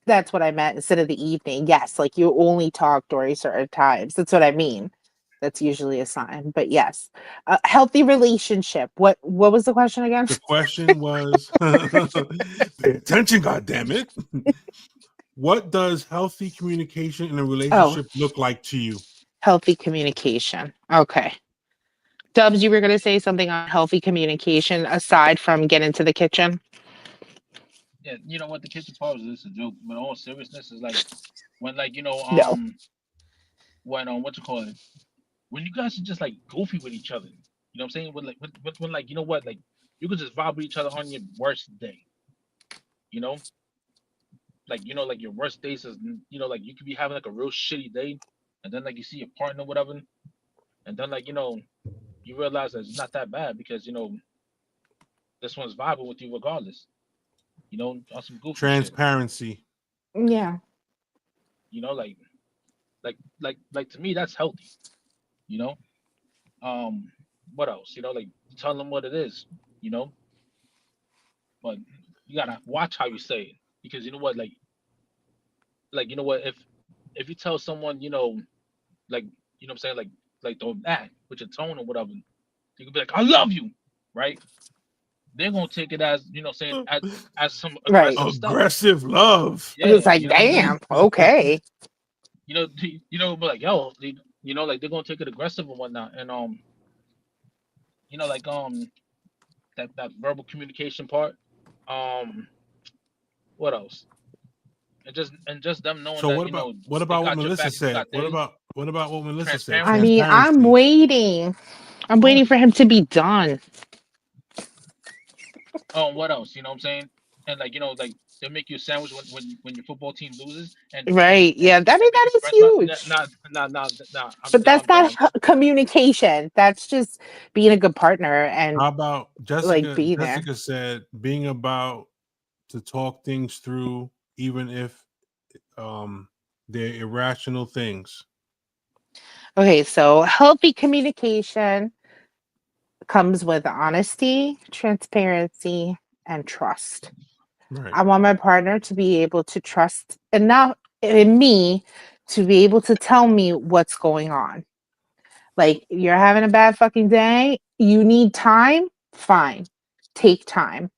That's what I meant instead of the evening. Yes, like you only talk during certain times. That's what I mean. That's usually a sign. But yes, a healthy relationship. What was the question again? The question was pay attention, God damn it. What does healthy communication in a Oh, relationship look like to you? healthy communication. Okay. Dubs, you were going to say something on healthy communication aside from get into the kitchen? yeah, you know what? The kitchen part is a joke, but all seriousness is like when like No. when what you call it, when you guys are just like goofy with each other. You know what I'm saying? When like you know what, like you could just vibe with each other on your worst day. You know, like like your worst days is like you could be having like a real shitty day, and then like you see your partner, whatever, and then like you realize that it's not that bad because this one's vibing with you regardless. On some goofy shit. Transparency. Yeah. You know, like to me that's healthy. You know, um, what else? Like tell them what it is. You know, but you gotta watch how you say it because you know what, like you know what, if you tell someone like what I'm saying, like don't act with your tone or whatever, you could be like I love you, right? They're gonna take it as saying as some Right. aggressive stuff. Aggressive love. It's Yeah, like, you know what I'm saying. damn, okay. But like yo, like they're gonna take it aggressive and whatnot, and like that verbal communication part. Um, what else? And just them knowing So that what they about what got your Melissa back and you said? got theirs. What about what Melissa said? I Transparency. mean, I'm Transparency. waiting. I'm Oh, waiting for him to be done. what else? You know what I'm saying? And like like they make you a sandwich when your football team loses, and and Right. and Yeah. I and mean, make that you is friends. Not huge. nah. But that's I'm done. not communication. That's just being a good partner and How about like Jessica? being there. Jessica said being about to talk things through, even if um they're irrational things. Okay. So healthy communication comes with honesty, transparency, and trust. Right. I want my partner to be able to trust enough in me to be able to tell me what's going on. Like, you're having a bad fucking day, you need time, fine. Take time,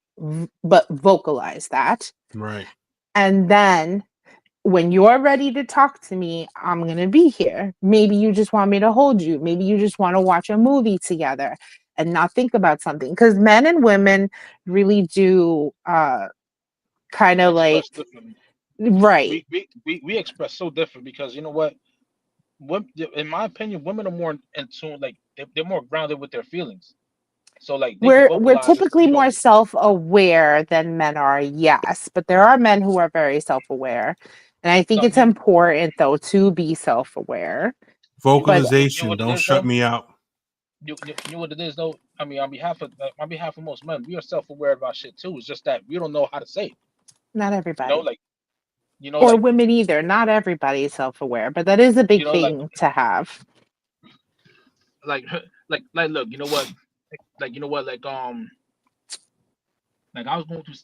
but vocalize that. Right. And then when you're ready to talk to me, I'm going to be here. Maybe you just want me to hold you. Maybe you just want to watch a movie together and not think about something. Because men and women really do kind of like, express differently. right. We express so different because you know what? In my opinion, women are more in tune. Like they're more grounded with their feelings. So like they can We're vocalize it, typically more self-aware than men are, yes, but there are men who are very self-aware. And I think no, it's important though to be self-aware. But you know Vocalization, what it don't is shut though. me out. You know what it is though. I mean, on behalf of most men, we are self-aware about shit too. It's just that we don't know how to say it. not You know, everybody. like Or women either. Not everybody is self-aware, but that is a you big know, like thing to have. like like look, you know what, like like I was going through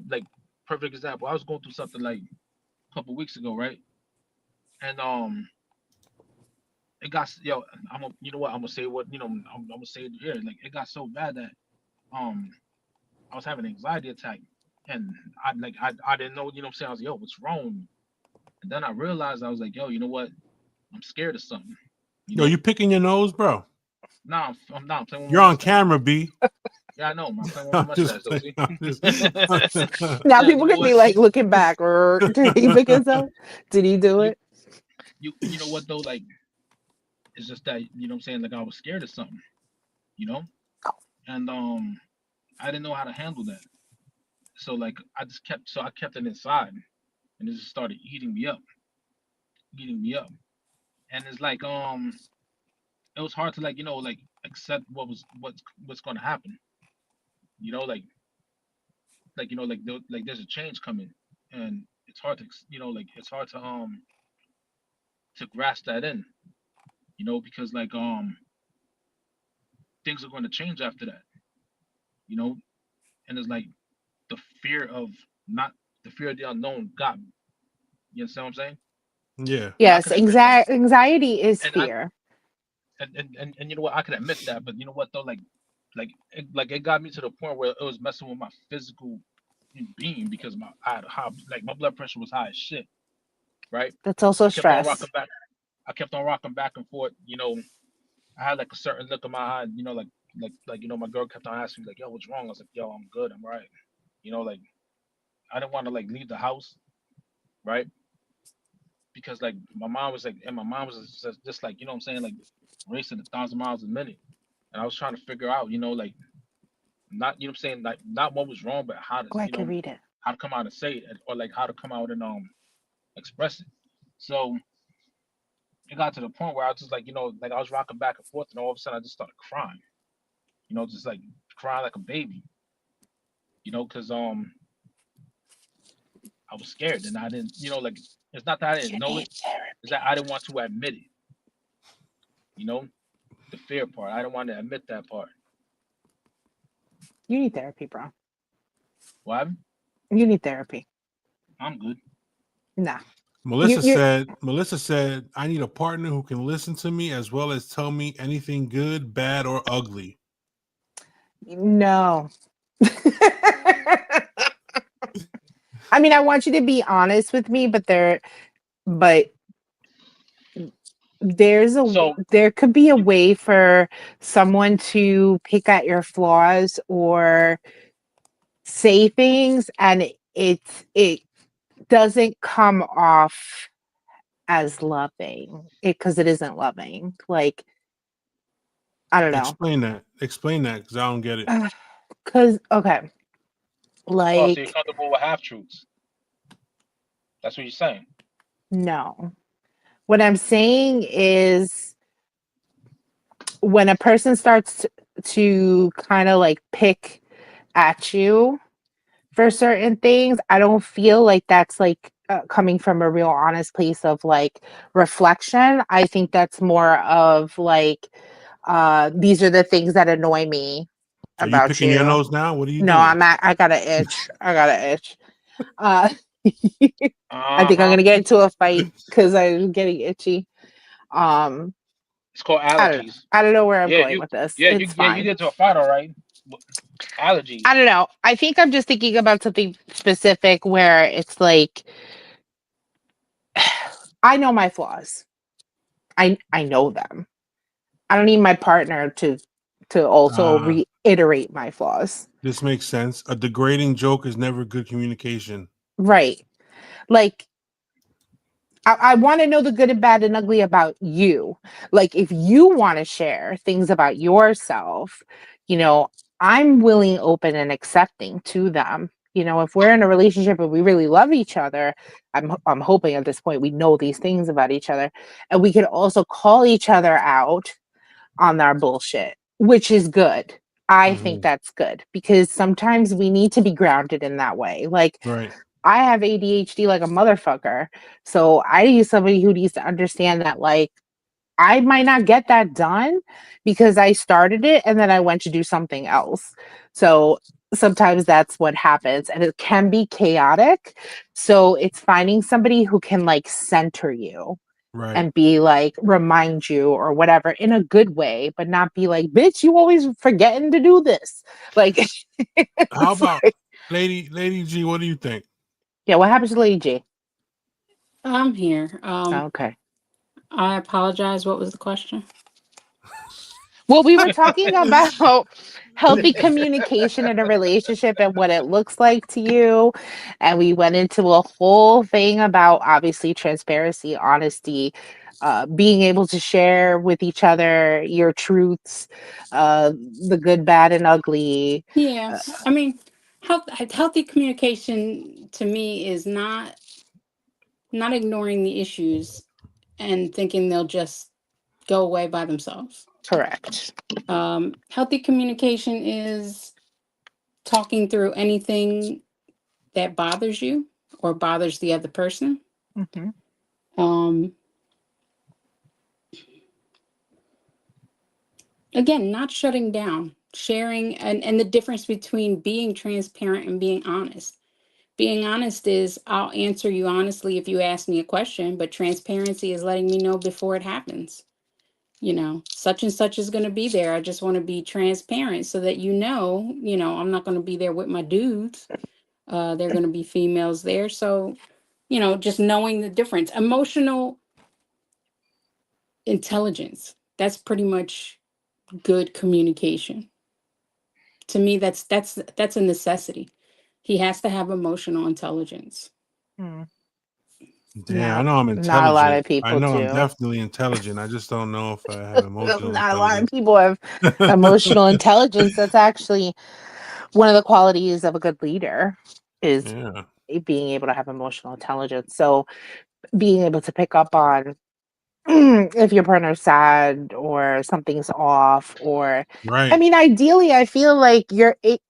like perfect example. I was going through something like a couple weeks ago, right? And it got you know what, I'm gonna say what I'm gonna say it here. Like it got so bad that um I was having an anxiety attack, and I didn't know, you know what I'm saying. I was like, yo, what's wrong with me? And then I realized I was like, yo, you know what? I'm scared of something. You Yo, know? you picking your nose, bro? Nah, I'm not playing with You're my on mustache. camera, B. Yeah, I know. I'm playing with my I'm mustache just though. playing. See? I'm just... Now Yeah, you people know could what? be like looking back, or did he pick himself? Did he do You it? you know what though? Like it's just that, you know what I'm saying. Like I was scared of something. You know? And I didn't know how to handle that. So like I kept it inside, and it just started eating me up. And it's like it was hard to like like accept what's going to happen. You know, like there's a change coming, and it's hard to like it's hard to grasp that in. You know, because like things are going to change after that. You know, and it's like the fear of not the fear of the unknown got me. You understand what I'm saying? yeah. And I Yes, can admit that. anxiety is And I fear. and you know what, I can admit that. But you know what though, like it got me to the point where it was messing with my physical being, because I had high, like my blood pressure was high as shit, right? That's also I kept on stress. rocking back. I kept on rocking back and forth. You know, I had like a certain look in my eye. You know, like my girl kept on asking me like, "Yo, what's wrong?" I was like, "Yo, I'm good. I'm right." You know, like I didn't want to like leave the house, right? Because like my mom was like, and my mom was just like, you know what I'm saying, like racing 1,000 miles a minute, and I was trying to figure out, you know, like not, you know what I'm saying, like not what was wrong, but how to, Oh, I can read it. how to come out and say it, or like how to come out and express it. So it got to the point where I was just like, like I was rocking back and forth, and all of a sudden I just started crying, just like crying like a baby, because I was scared, and I didn't, like it's not that I didn't You know need it, it's therapy. that I didn't want to admit it, you know, the fear part. I didn't want to admit that part. You need therapy, bro. Why? You need therapy. I'm good. Nah. Melissa You said, I need a partner who can listen to me as well as tell me anything good, bad, or ugly. no. I mean, I want you to be honest with me, but So there could be a you, way for someone to pick at your flaws or say things, and it doesn't come off as loving, because it isn't loving. Like, I don't know. Explain that. Explain that, because I don't get it. Because okay, oh, so you're like, comfortable with half truths? That's what you're saying. no. What I'm saying is, when a person starts to kind of like pick at you for certain things, I don't feel like that's like coming from a real honest place of like reflection. I think that's more of like, these are the things that annoy me Are you about picking your you. nose now? What are you No, doing? I got an itch. I got an itch. Uh, I Uh think I'm huh. gonna get into a fight because I'm getting itchy. Um, It's called allergies. I don't know where I'm Yeah, going with this. It's you fine. get to a fight, all right. Allergies. I don't know. I think I'm just thinking about something specific where it's like, I know my flaws. I know them. I don't need my partner to also reiterate my flaws. This makes sense. A degrading joke is never good communication. Right. Like, I want to know the good and bad and ugly about you. Like, if you want to share things about yourself, you know, I'm willing, open, and accepting to them. You know, if we're in a relationship and we really love each other, I'm hoping at this point we know these things about each other, and we can also call each other out on our bullshit, which is good. I think Mhm. that's good because sometimes we need to be grounded in that way. Like Right. I have ADHD like a motherfucker, so I need somebody who needs to understand that like I might not get that done because I started it and then I went to do something else. So sometimes that's what happens and it can be chaotic. So it's finding somebody who can like center you Right. and be like remind you or whatever in a good way, but not be like, bitch, you always forgetting to do this. Like, How it's about like Lady G? What do you think? yeah, what happens to Lady G? I'm here. Okay. I apologize. What was the question? Well, we were talking about healthy communication in a relationship and what it looks like to you. And we went into a whole thing about obviously transparency, honesty, being able to share with each other your truths, the good, bad, and ugly. Yeah, Uh, I mean, healthy communication to me is not ignoring the issues and thinking they'll just go away by themselves. correct. Healthy communication is talking through anything that bothers you or bothers the other person. Hmm. Um, Again, not shutting down, sharing, and the difference between being transparent and being honest. Being honest is I'll answer you honestly if you ask me a question, but transparency is letting me know before it happens. You know, such and such is going to be there. I just want to be transparent so that I'm not going to be there with my dudes. They're going to be females there. So, just knowing the difference. Emotional intelligence. That's pretty much good communication. To me, that's a necessity. He has to have emotional intelligence. Damn, I Not, know I'm not a lot intelligent. of I people know I'm do. definitely intelligent. I just don't know if I have emotional Not a lot of intelligence. people have emotional intelligence. That's actually one of the qualities of a good leader is Yeah. being able to have emotional intelligence. So being able to pick up on if your partner's sad or something's off or I Right. mean ideally I feel like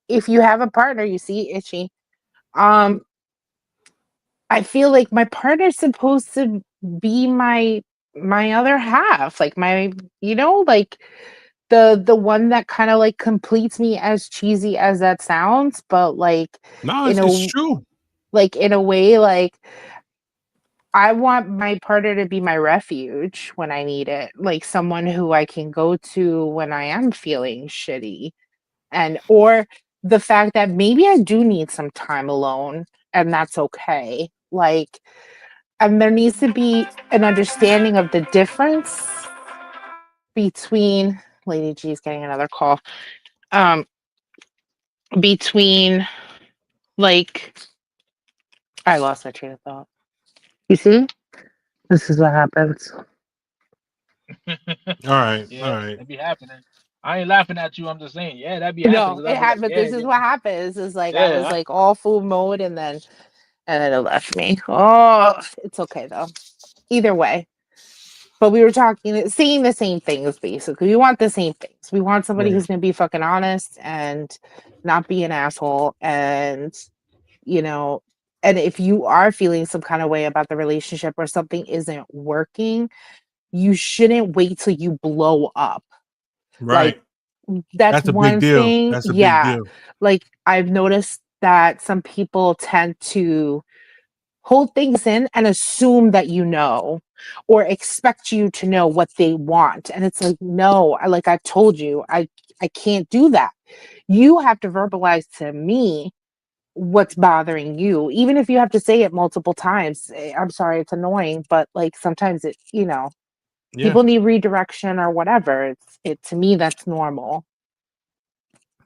if you have a partner, you see itchy. Um I feel like my partner's supposed to be my other half, like my like the one that kind of like completes me as cheesy as that sounds, but like No, in it's a true. in a way like I want my partner to be my refuge when I need it, like someone who I can go to when I am feeling shitty and or the fact that maybe I do need some time alone and that's okay. Like and there needs to be an understanding of the difference between Lady G is getting another call. Um between like I lost my train of thought. You see? This is what happens. All right. All Yeah, right. that be happening. I ain't laughing at you. I'm just saying, yeah, that be happening. No, 'Cause it I be like, happened. yeah, This is you what know, happens. Is like I was yeah. like all full mode and then it left me. Oh, it's okay though. Either way. But we were talking saying the same things basically. We want the same things. We want somebody Right. who's gonna be fucking honest and not be an asshole and you know and if you are feeling some kind of way about the relationship or something isn't working, you shouldn't wait till you blow up. Like Right. that's That's a big one deal. thing. That's a big Yeah. deal. Like I've noticed that some people tend to hold things in and assume that you know or expect you to know what they want. And it's like, no, like I've told you, I can't do that. You have to verbalize to me what's bothering you, even if you have to say it multiple times. I'm sorry, it's annoying, but like sometimes Yeah. people need redirection or whatever. It to me that's normal.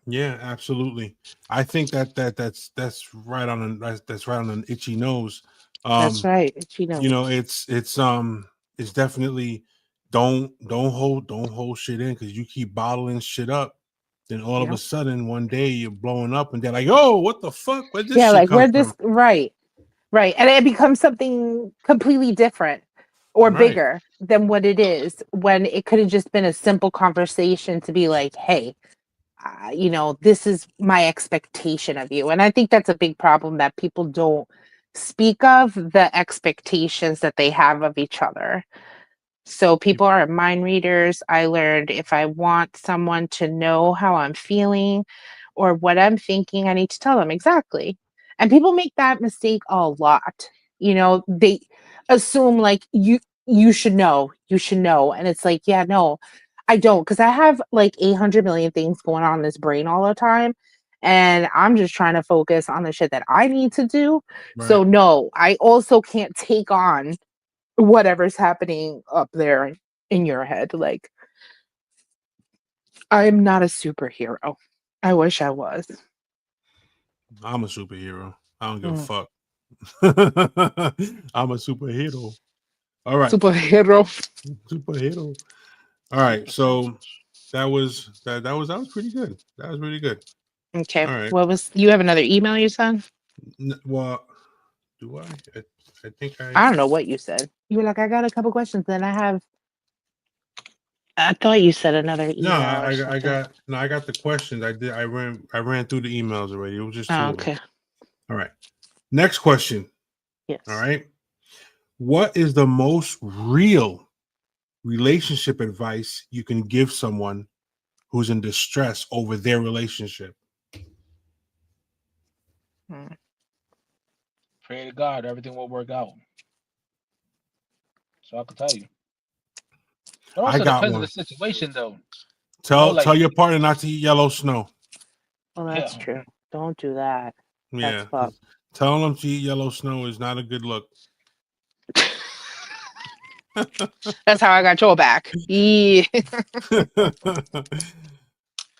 Yeah, absolutely. I think that's right on that's right on an itchy nose. That's Um, right. She knows. it's definitely don't hold shit in because you keep bottling shit up. Then all of Yeah. a sudden, one day you're blowing up, and they're like, "Oh, what the fuck? Where this Yeah, shit like come where from?" this right. Right. And it becomes something completely different or Right. bigger than what it is when it could have just been a simple conversation to be like, hey, this is my expectation of you. And I think that's a big problem that people don't speak of the expectations that they have of each other. So people are mind readers. I learned if I want someone to know how I'm feeling or what I'm thinking, I need to tell them exactly. And people make that mistake a lot. They assume like you should know. And it's like, yeah, no, I don't, because I have like 800 million things going on in this brain all the time. And I'm just trying to focus on the shit that I need to do. Right. So no, I also can't take on whatever's happening up there in your head. Like, I'm not a superhero. I wish I was. I'm a superhero. I don't give a Mm. fuck. I'm a superhero. All right. Superhero. Superhero. All right. So that was pretty good. That was really good. Okay. All right. What was you have another email you sent? Well, do I? I think I don't know what you said. You were like, I got a couple questions. Then I thought you said another no. email or I something. got no. I got the questions. I did. I ran through the emails already. It was just two Oh, of them. okay. All right. Next question. Yes. All right. What is the most real relationship advice you can give someone who's in distress over their relationship? Hmm. Pray to God, everything will work out. So I can tell you. It I also got depends on one. the situation, though. Tell Like, your partner not to eat yellow snow. Well, that's yeah, true. Don't do that. That's Yeah. fucked. Telling them to eat yellow snow is not a good look. That's how I got your back. Yeah.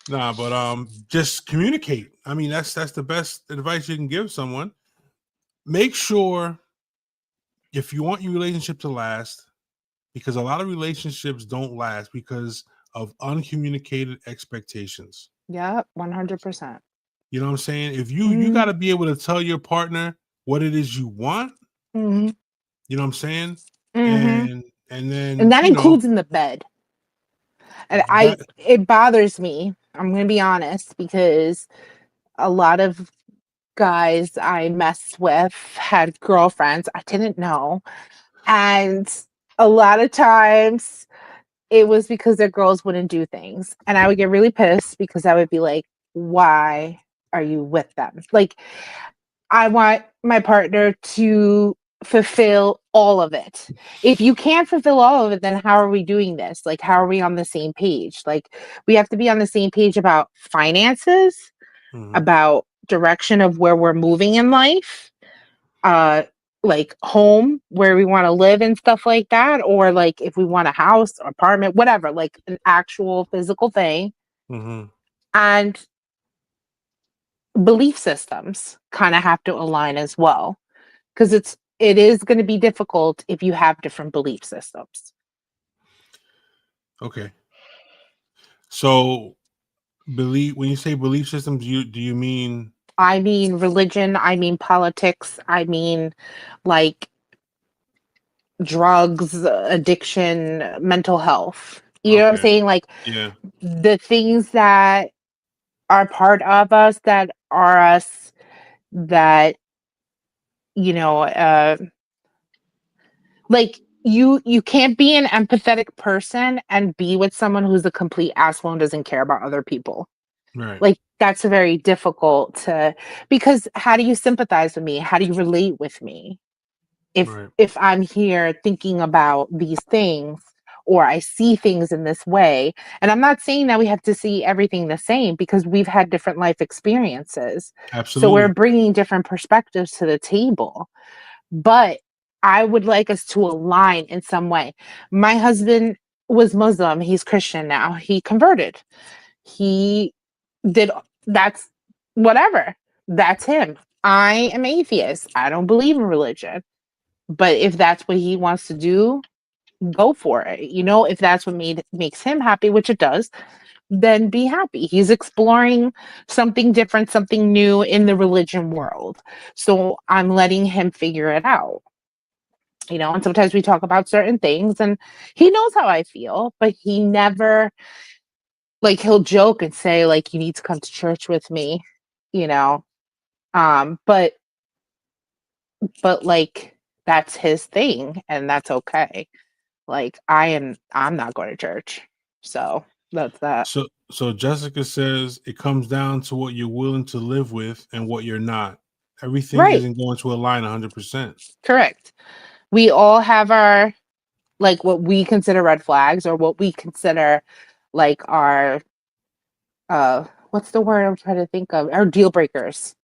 Nah, but just communicate. I mean, that's the best advice you can give someone. Make sure, if you want your relationship to last, because a lot of relationships don't last because of uncommunicated expectations. Yeah, 100%. You know what I'm saying? If you Mm-hmm. got to be able to tell your partner what it is you want, Mm-hmm. you know what I'm saying? Mm-hmm. And then, And that includes in the bed. And that it bothers me. I'm going to be honest, because a lot of guys I messed with had girlfriends I didn't know. And a lot of times it was because their girls wouldn't do things. And I would get really pissed because I would be like, why are you with them? Like, I want my partner to fulfill all of it. If you can't fulfill all of it, then how are we doing this? Like, how are we on the same page? Like, we have to be on the same page about finances, Mhm. about direction of where we're moving in life, uh, like home, where we want to live and stuff like that, or like if we want a house or apartment, whatever, like an actual physical thing. Mhm. And belief systems kind of have to align as well, because it is going to be difficult if you have different belief systems. Okay. So, when you say belief systems, do you mean I mean religion, I mean politics, I mean like drugs, addiction, mental health. You know what I'm okay. saying? Like Yeah. the things that are part of us, that are us, that you know uh like you can't be an empathetic person and be with someone who's a complete asshole and doesn't care about other people. Right. Like that's very difficult to, because how do you sympathize with me? How do you relate with me if Right. I'm here thinking about these things, or I see things in this way? And I'm not saying that we have to see everything the same, because we've had different life experiences, so we're Absolutely. bringing different perspectives to the table. But I would like us to align in some way. My husband was Muslim, he's Christian now, he converted, he did, that's whatever, that's him. I am atheist, I don't believe in religion. But if that's what he wants to do, go for it. If that's what makes him happy, which it does, then be happy. He's exploring something different, something new in the religion world. So I'm letting him figure it out. And sometimes we talk about certain things and he knows how I feel, but he never, like, he'll joke and say, like, you need to come to church with me, you know. But like, that's his thing and that's okay. Like, I'm not going to church. So that's that. So Jessica says it comes down to what you're willing to live with and what you're not. Everything Right. isn't going to align 100%. Correct. We all have our, like, what we consider red flags or what we consider like our what's the word I'm trying to think of? Our deal breakers.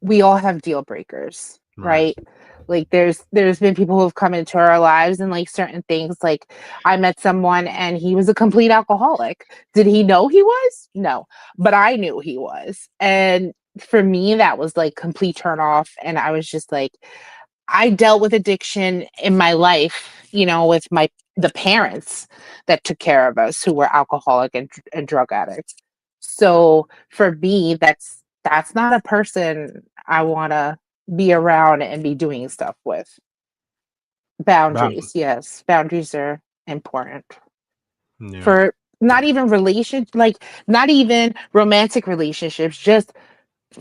We all have deal breakers, Right. right? Like, there's been people who have come into our lives and, like, certain things, like, I met someone and he was a complete alcoholic. Did he know he was? No, but I knew he was. And for me, that was like complete turn off. And I was just like, I dealt with addiction in my life, with the parents that took care of us who were alcoholic and drug addicts. So for me, that's not a person I want to be around and be doing stuff with. Boundaries, Balance. yes, boundaries are important Yeah. for not even not even romantic relationships, just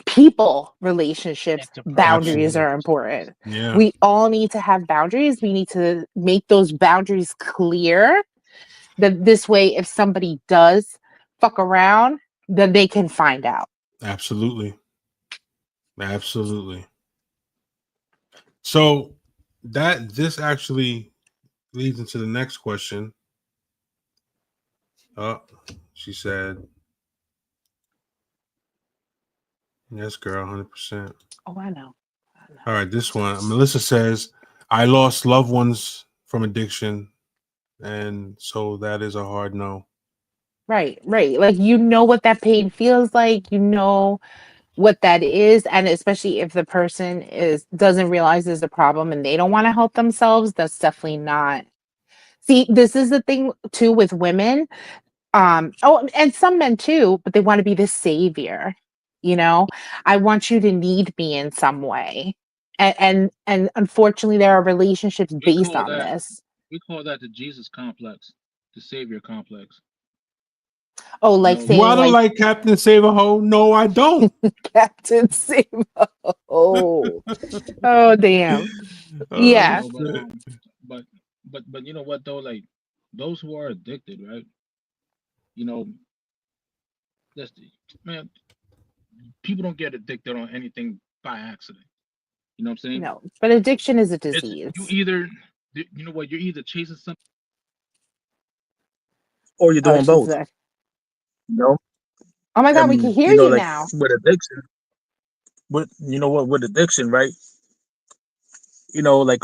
people relationships. Interpersonal Boundaries Absolutely. are relationships. important. Yeah. We all need to have boundaries. We need to make those boundaries clear, that this way, if somebody does fuck around, then they can find out. Absolutely. Absolutely. So this actually leads into the next question. Oh, she said, yes, girl, 100%. Oh, I know. All right, this one. Melissa says, I lost loved ones from addiction. And so that is a hard no. Right. Like, what that pain feels like, what that is, and especially if the person doesn't realize there's a problem and they don't want to help themselves, that's definitely not. See, this is the thing too with women. And some men too, but they want to be the savior. I want you to need me in some way. And unfortunately there are relationships We based call on that this. we call that the Jesus complex, the savior complex. Oh, You like know, Do saying, I look like, like Captain Save a Ho? No, I don't. Captain Simo. Oh, damn. you Yeah. know, Shit. but but you know what though? Like those who are addicted, right? You know, that's man. People don't get addicted on anything by accident. You know what I'm saying? No, but addiction is a It's you disease. either you know what you're either chasing something or you're Oh, doing she's both. there. You know, Oh my God, we can and hear you like now. with addiction, with addiction, right? Like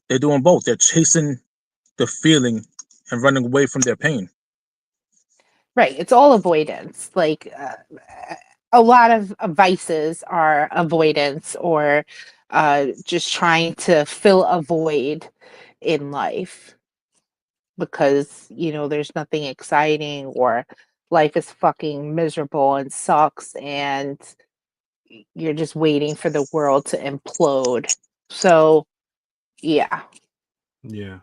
they're doing both. They're chasing the feeling and running away from their pain. Right. It's all avoidance. Like, a lot of vices are avoidance, or just trying to fill a void in life because, there's nothing exciting, or life is fucking miserable and sucks, and you're just waiting for the world to implode. So, yeah. Yeah.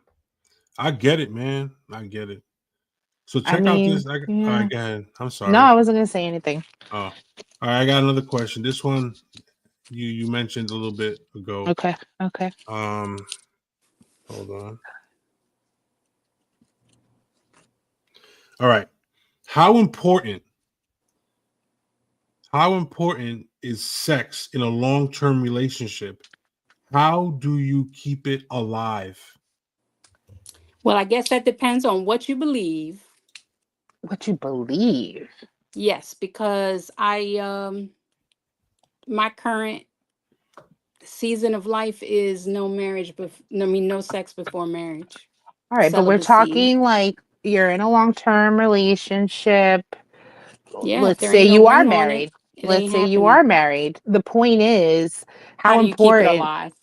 I get it, man. I get it. So I check out mean, this. All yeah. right, go ahead. I'm No, sorry. I wasn't going to say anything. Oh, all right. I got another question. This one you mentioned a little bit ago. Okay. Okay. Um, hold on. All right. How important how important is sex in a long-term relationship? How do you keep it alive? Well, I guess that depends on what you believe. What you believe? Yes, because my current season of life is no marriage no sex before marriage. All right, but we're Celibacy. talking like you're in a long-term relationship. Yeah, if Let's there say ain't no you are ring on it, married. it Let's ain't say you happening. are married. The point is, How how do you keep it important alive?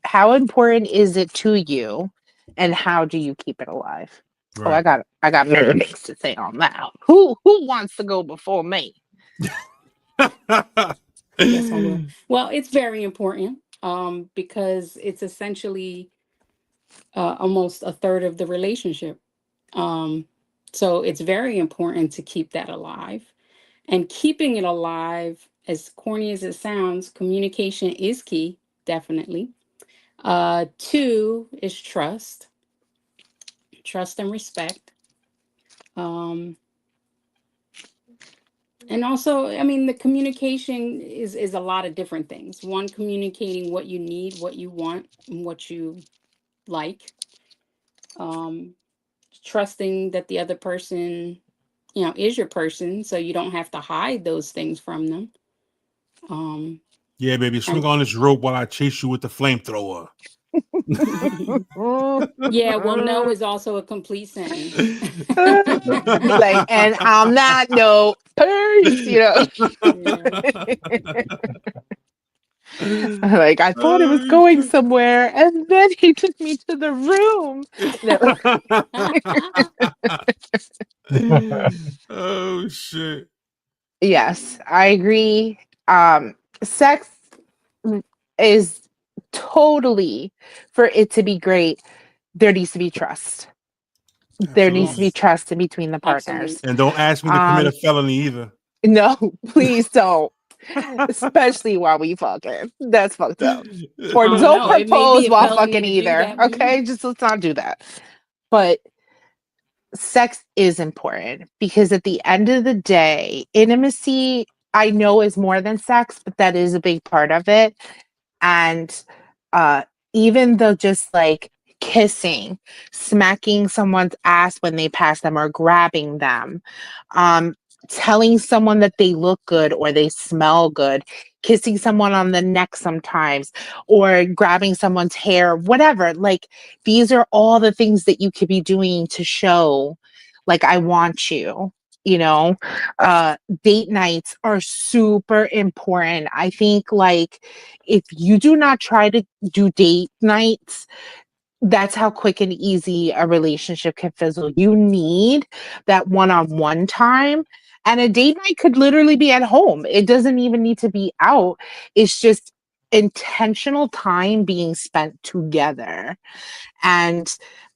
how important is it to you, and how do you keep it alive? Oh, Right. I got nerves to say on that. Who wants to go before me? Yes, I will. Well, it's very important because it's essentially almost a third of the relationship. Um, so it's very important to keep that alive. And keeping it alive, as corny as it sounds, communication is key, definitely. Two is trust and respect. Um, and also, I mean, the communication is a lot of different things. One, communicating what you need, what you want, and what you like. Um, trusting that the other person, is your person, so you don't have to hide those things from them. Um, Yeah, baby, swing and on this rope while I chase you with the flamethrower. yeah, well, no is also a complete sentence. Like, and on that note, peace, Yeah. Like, I thought it was Oh, going shit. somewhere, and then he took me to the room. No. Oh shit. Yes, I agree. Sex is totally, for it to be great, there needs to be trust. There needs to be Absolutely. Yes, trust in between the absolutely. partners. And don't ask me to commit a Um, felony either. no, please don't. Especially while we fucking. That's fucked up. Or I don't don't know. It may be propose a while felony fucking to do either. that. Okay, just let's not do that. But sex is important because at the end of the day, intimacy, I know, is more than sex, but that is a big part of it. And uh even though just like kissing, smacking someone's ass when they pass them, or grabbing them, um telling someone that they look good or they smell good, kissing someone on the neck sometimes, or grabbing someone's hair, whatever, like, these are all the things that you could be doing to show, like, I want you. you know uh Date nights are super important. I think, like, if you do not try to do date nights, that's how quick and easy a relationship can fizzle. You need that one-on-one time. And a date night could literally be at home. It doesn't even need to be out. It's just intentional time being spent together.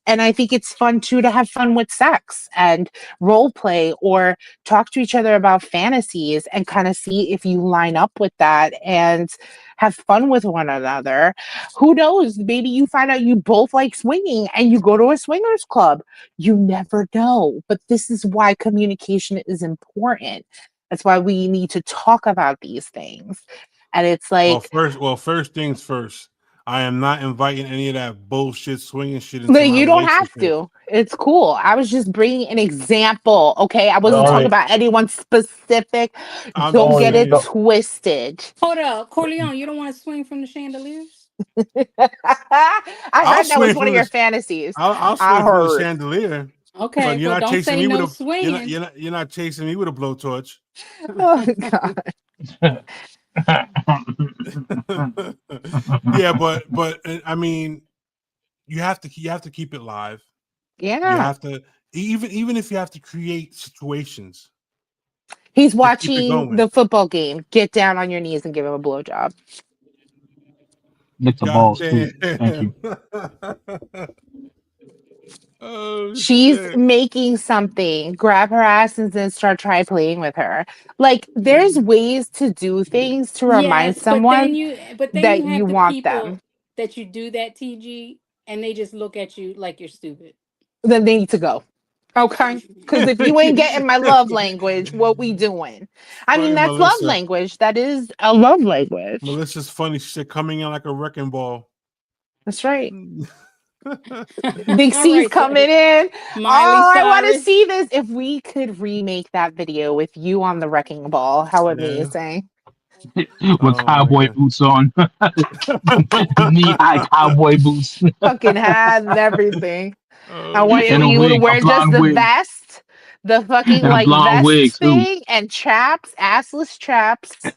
And I think it's fun too to have fun with sex and role play, or talk to each other about fantasies and kind of see if you line up with that and have fun with one another. Who knows, maybe you find out you both like swinging and you go to a swingers club. You never know. But this is why communication is important. That's why we need to talk about these things. And it's like, First things first. I am not inviting any of that bullshit swinging shit into no, my you don't have relationship. to. It's cool. I was just bringing an example. Okay. I wasn't All talking right. about anyone specific. I'm Don't just Oh, get it saying. twisted. Hold up, Corleone, you don't want to swing from the chandeliers? I I'll heard that was swing one of from your the fantasies. I'll I swing from the heard. chandelier, but Okay, you're but not don't chasing say me with no a swinging. you're not chasing me with a blowtorch. Oh, God. Yeah, but I mean, you have to keep it live. You Yeah. have to, even if you have to create situations He's to keep it watching going. the football game. Get down on your knees and give him a blowjob. lick the God balls too. damn. Thank you. Oh She's shit. making something, grab her ass and then start try playing with her. Like, there's Mhm. ways to do things to remind Yes, but then someone you that you have the want people them. that you do that, TG, and they just look at you like you're stupid. Then they need to go. Okay? Because if you ain't getting my love language, what we doing? I mean, Fucking that's love Melissa. language. That is a love language. Melissa's funny shit coming in like a wrecking ball. That's right. Big All C's right, so coming in. Miley Oh, I want to Cyrus. see this. If we could remake that video with you on the wrecking ball, how Yeah. amazing. With Oh my cowboy god. boots on, knee-high cowboy boots, Fucking hat and everything. I Oh want and a shit. you to wig, a wear just blonde the wig, vest, the fucking and a like blonde wig vest too. thing, and chaps, assless chaps.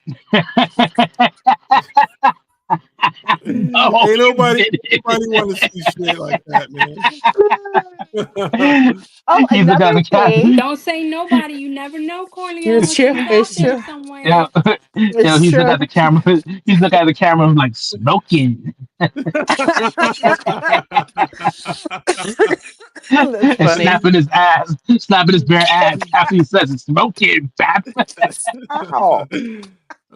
Oh, Ain't you nobody did it. want to see shit like that, man. Oh, He's the guy another that cat. thing. Don't say nobody. You never know, It's Corleone. true. She's out It's there true. somewhere. Yeah, yeah. It's He's the guy true. the camera. He's the guy the camera was like smoking That's and funny. snapping his bare ass after he says it's smoking. Bap. Ow.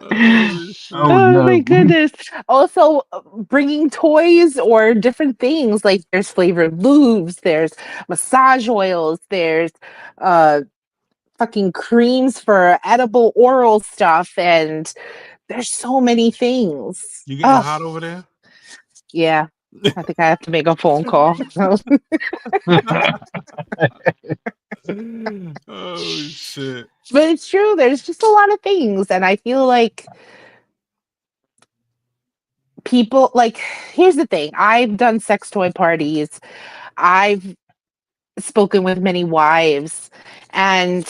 Oh Oh shit. Oh my no. goodness. Also, bringing toys or different things like there's flavored lubes, there's massage oils, there's uh fucking creams for edible oral stuff, and there's so many things. You getting Oh, hot over there? yeah. I think I have to make a phone call. Oh shit. But it's true. There's just a lot of things. And I feel like people, like, here's the thing. I've done sex toy parties. I've spoken with many wives. And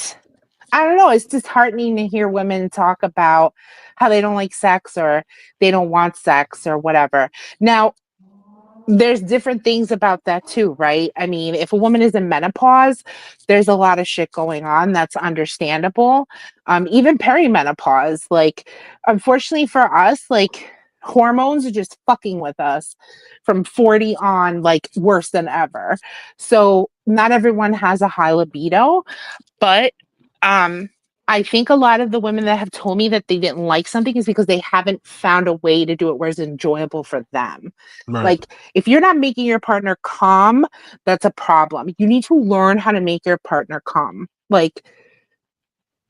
I don't know. It's disheartening to hear women talk about how they don't like sex or they don't want sex or whatever. Now, there's different things about that too, right? I mean, if a woman is in menopause, there's a lot of shit going on. That's understandable. Even perimenopause, like, unfortunately for us, like, hormones are just fucking with us from 40 on, like, worse than ever. So not everyone has a high libido, but um I think a lot of the women that have told me that they didn't like something is because they haven't found a way to do it where it's enjoyable for them. Right. Like, if you're not making your partner calm, that's a problem. You need to learn how to make your partner calm. Like,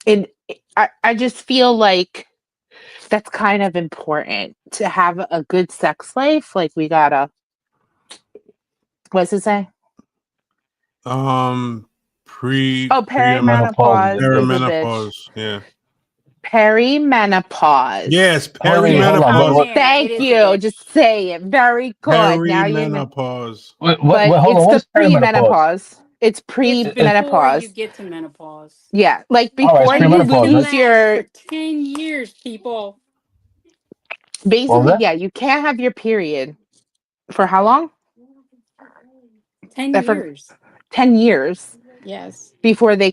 and I just feel like that's kind of important to have a good sex life. Like, we gotta, what's it say? Um Oh, Menopause. perimenopause is a bitch. perimenopause. Yeah. Perimenopause. Yes, Wait, hold on. Out perimenopause. What? there, it Thank is a you. bitch. Just say it. Very good. Now you know. Perimenopause. But Hold on. it's the What's perimenopause? premenopause. It's It's before you premenopause. get to menopause. Yeah, like All right, it's before And you this premenopause, can right? lose last for your, 10 years, people. What was basically, that? yeah, you can't have your period for how long? 10 For years. 10 years Yes. before they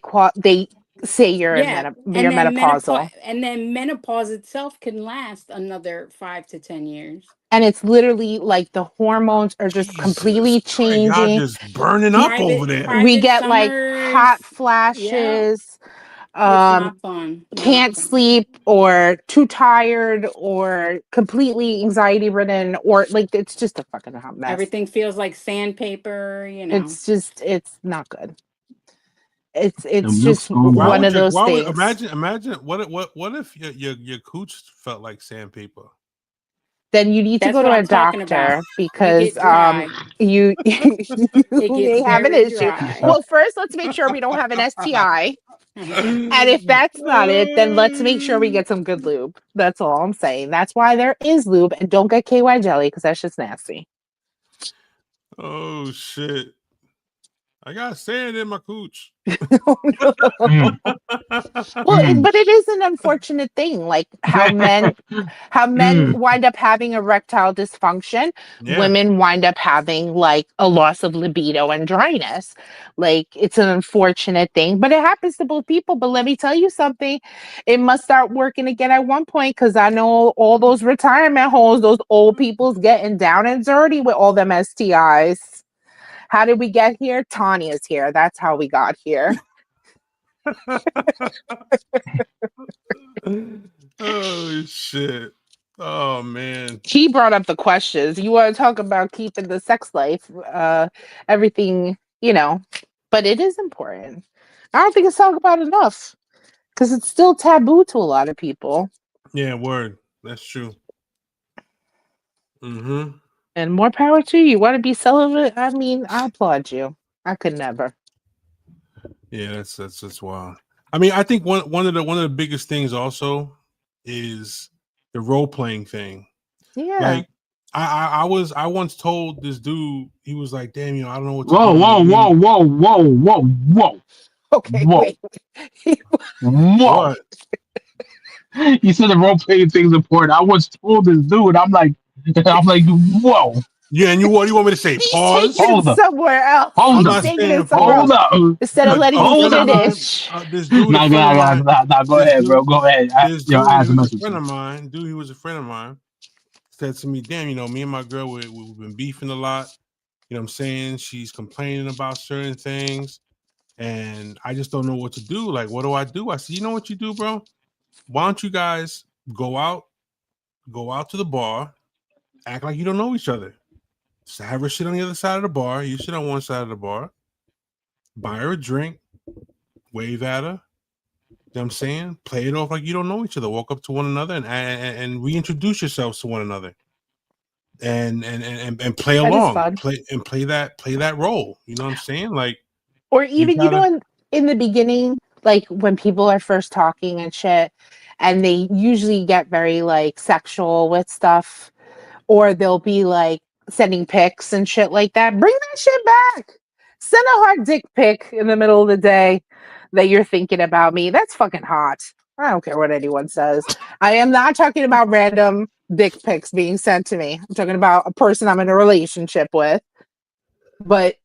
say you're in Yeah. you're menopausal. And then menopause itself can last another 5 to 10 years. And it's literally like the hormones are just Jesus completely Christ. Y'all changing. just burning up over there. We Private get like hot summers. Yeah. flashes, It's um not fun. Not can't fun. sleep or too tired or completely anxiety ridden, or like it's just a fucking hot mess. Everything feels like sandpaper. It's not good. it's The it's milk's just going Why one bad. would of you those why would things. imagine what if your cooch felt like sandpaper? Then you need to That's go what to a I'm talking about. doctor You because get dry. you It you gets may have an very issue. dry. Well, first let's make sure we don't have an STI. Okay. And if that's not it, then let's make sure we get some good lube. That's all I'm saying. That's why there is lube, and don't get KY jelly because that's just nasty. Oh shit. I got sand in my cooch. Mm, Well, mm, but it is an unfortunate thing, like how men mm. wind up having erectile dysfunction, Yeah. women wind up having like a loss of libido and dryness. Like, it's an unfortunate thing, but it happens to both people. But let me tell you something, it must start working again at one point, because I know all those retirement homes, those old people's getting down and dirty with all them STIs. How did we get here? Tanya's here. That's how we got here. Oh shit. Oh man. He brought up the questions. You want to talk about keeping the sex life, everything, but it is important. I don't think it's talked about enough because it's still taboo to a lot of people. Yeah, word. That's true. Mm-hmm. And more power to you. You want to be celibate? I mean, I applaud you. I could never. Yeah, that's wild. I mean, I think one of the biggest things also is the role playing thing. Yeah. Like I once told this dude, he was like, damn, I don't know what to Whoa, do. whoa, whoa, whoa, whoa, whoa, whoa, Okay, whoa, wait. whoa. What? You said the role playing thing's important. I once told this dude, I'm like, whoa. Yeah, and you want me to say He's pause? taking Hold it up. somewhere else. Hold He's I'm up. not taking saying it somewhere Hold else. pause. up. Instead of letting A me Hold friend of up. mine, finish. this dude, a Nah, friend nah, of nah, mine, nah, nah. Go this ahead, bro. dude, Go ahead. this Yo, dude, I he have a was a message. friend of mine. Dude, he was a friend of mine. Said to me, damn, me and my girl, we've been beefing a lot. You know what I'm saying? She's complaining about certain things, and I just don't know what to do. Like, what do I do? I said, you know what you do, bro? Why don't you guys go out to the bar, act like you don't know each other. Just have her sit on the other side of the bar. You sit on one side of the bar. Buy her a drink. Wave at her. You know what I'm saying? Play it off like you don't know each other. Walk up to one another and reintroduce yourselves to one another. And play That is along. fun. Play that role. You know what I'm saying? Like Or you even, gotta in the beginning, like when people are first talking and shit, and they usually get very like sexual with stuff, or they'll be like sending pics and shit like that. Bring that shit back. Send a hard dick pic in the middle of the day that you're thinking about me. That's fucking hot. I don't care what anyone says. I am not talking about random dick pics being sent to me. I'm talking about a person I'm in a relationship with. But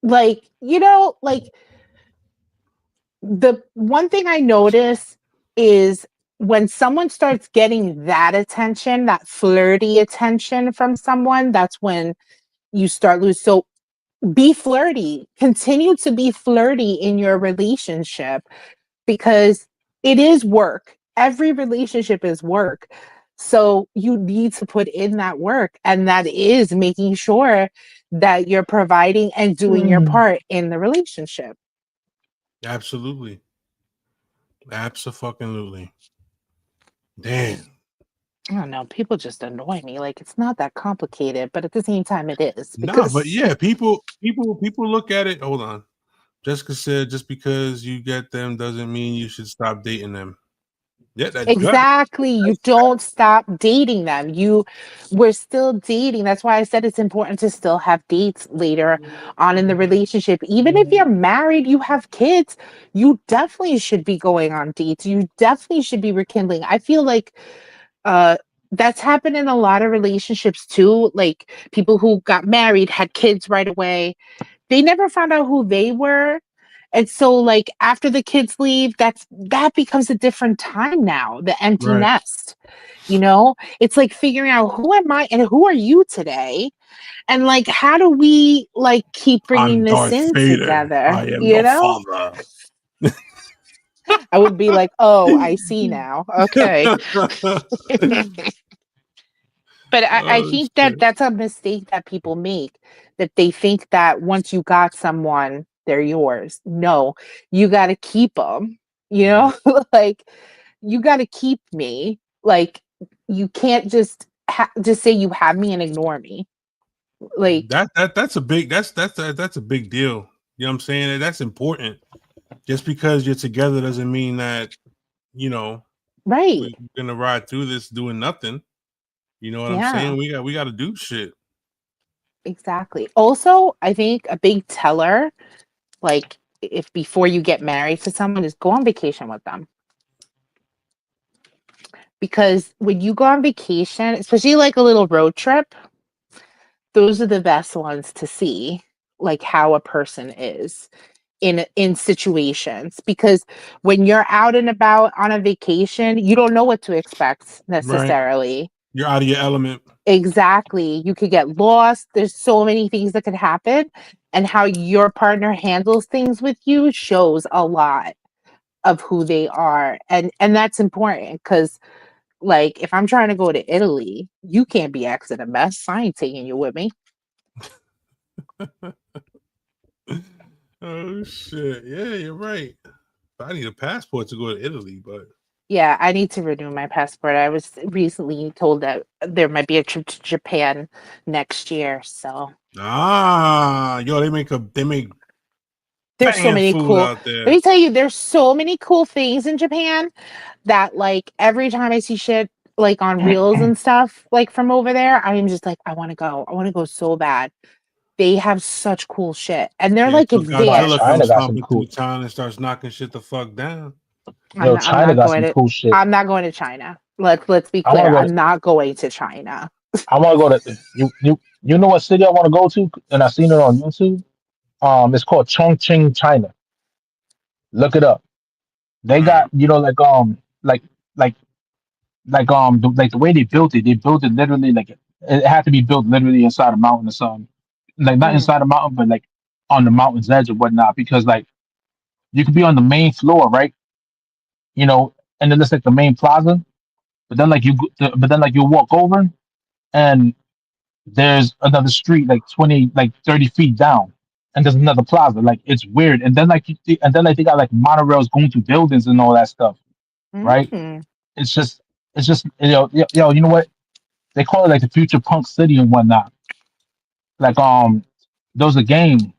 like, like the one thing I notice is when someone starts getting that attention, that flirty attention from someone, that's when you start losing. So be flirty, continue to be flirty in your relationship because it is work. Every relationship is work. So you need to put in that work, and that is making sure that you're providing and doing your part in the relationship. absolutely. Absolutely. Damn. I don't know. People just annoy me. Like it's not that complicated, but at the same time, it is Nah, but because yeah, people look at it. Hold on. Jessica said just because you get them doesn't mean you should stop dating them. Yeah, that good. exactly, you don't stop dating them. We're still dating. That's why I said it's important to still have dates later on in the relationship. Even if you're married, you have kids, you definitely should be going on dates. You definitely should be rekindling. I feel like uh that's happened in a lot of relationships too. Like people who got married had kids right away. They never found out who they were. And so like after the kids leave, that becomes a different time now, the empty Right. nest. It's like figuring out who am I and who are you today? And like how do we like keep bringing I'm this Darth in Vader. together? I am your father. I would be like, "Oh, I see now." Okay. But I Oh think that shit. that's a mistake that people make, that they think that once you got someone, they're yours. No, you got to keep them, Right. like you got to keep me. Like you can't just say you have me and ignore me. Like, That's a big that's a big deal. You know what I'm saying? That's important. Just because you're together doesn't mean that, you know, right. we're gonna ride through this doing nothing. You know what I'm Yeah, saying? We got to do shit. exactly. Also, I think a big teller, like if before you get married to someone, is go on vacation with them. Because when you go on vacation, especially like a little road trip, those are the best ones to see like how a person is in situations, because when you're out and about on a vacation, you don't know what to expect Right. necessarily. You're out of your element. Exactly, you could get lost. There's so many things that could happen, and how your partner handles things with you shows a lot of who they are, and that's important because like if I'm trying to go to Italy, you can't be acting a mess. I ain't taking you with me. Oh shit. Yeah, you're right. I need a passport to go to Italy, but Yeah, I need to renew my passport. I was recently told that there might be a trip to Japan next year. So yo, they make there's so banging many food cool, out let there. me tell you, there's so many cool things in Japan that like every time I see shit like on reels and stuff like from over there, I am just like, I want to go. I want to go so bad. They have such cool shit. And they're Yeah, like till Nah, Godzilla advanced. China comes got some stomping cool. through town and starts knocking shit the fuck down. Yo, I'm China not got going some to cool shit. I'm not going to China. Let's be I want clear. to go. I'm not going to China. I want to go to You know what city I want to go to, and I seen it on YouTube. It's called Chongqing, China. Look it up. They All got right. like like like the way they built it. They built it literally like it had to be built literally inside a mountain or something. Like not Mm, inside a mountain, but like on the mountain's edge or whatnot. Because like you could be on the main floor, right? You know, and then it's like the main plaza. But then like you walk over and there's another street like 20 like 30 feet down, and there's another plaza. Like it's weird. And then they got like monorails going to buildings and all that stuff, right? mm. It's just you know what they call it, like the future punk city and whatnot. Like there was a game,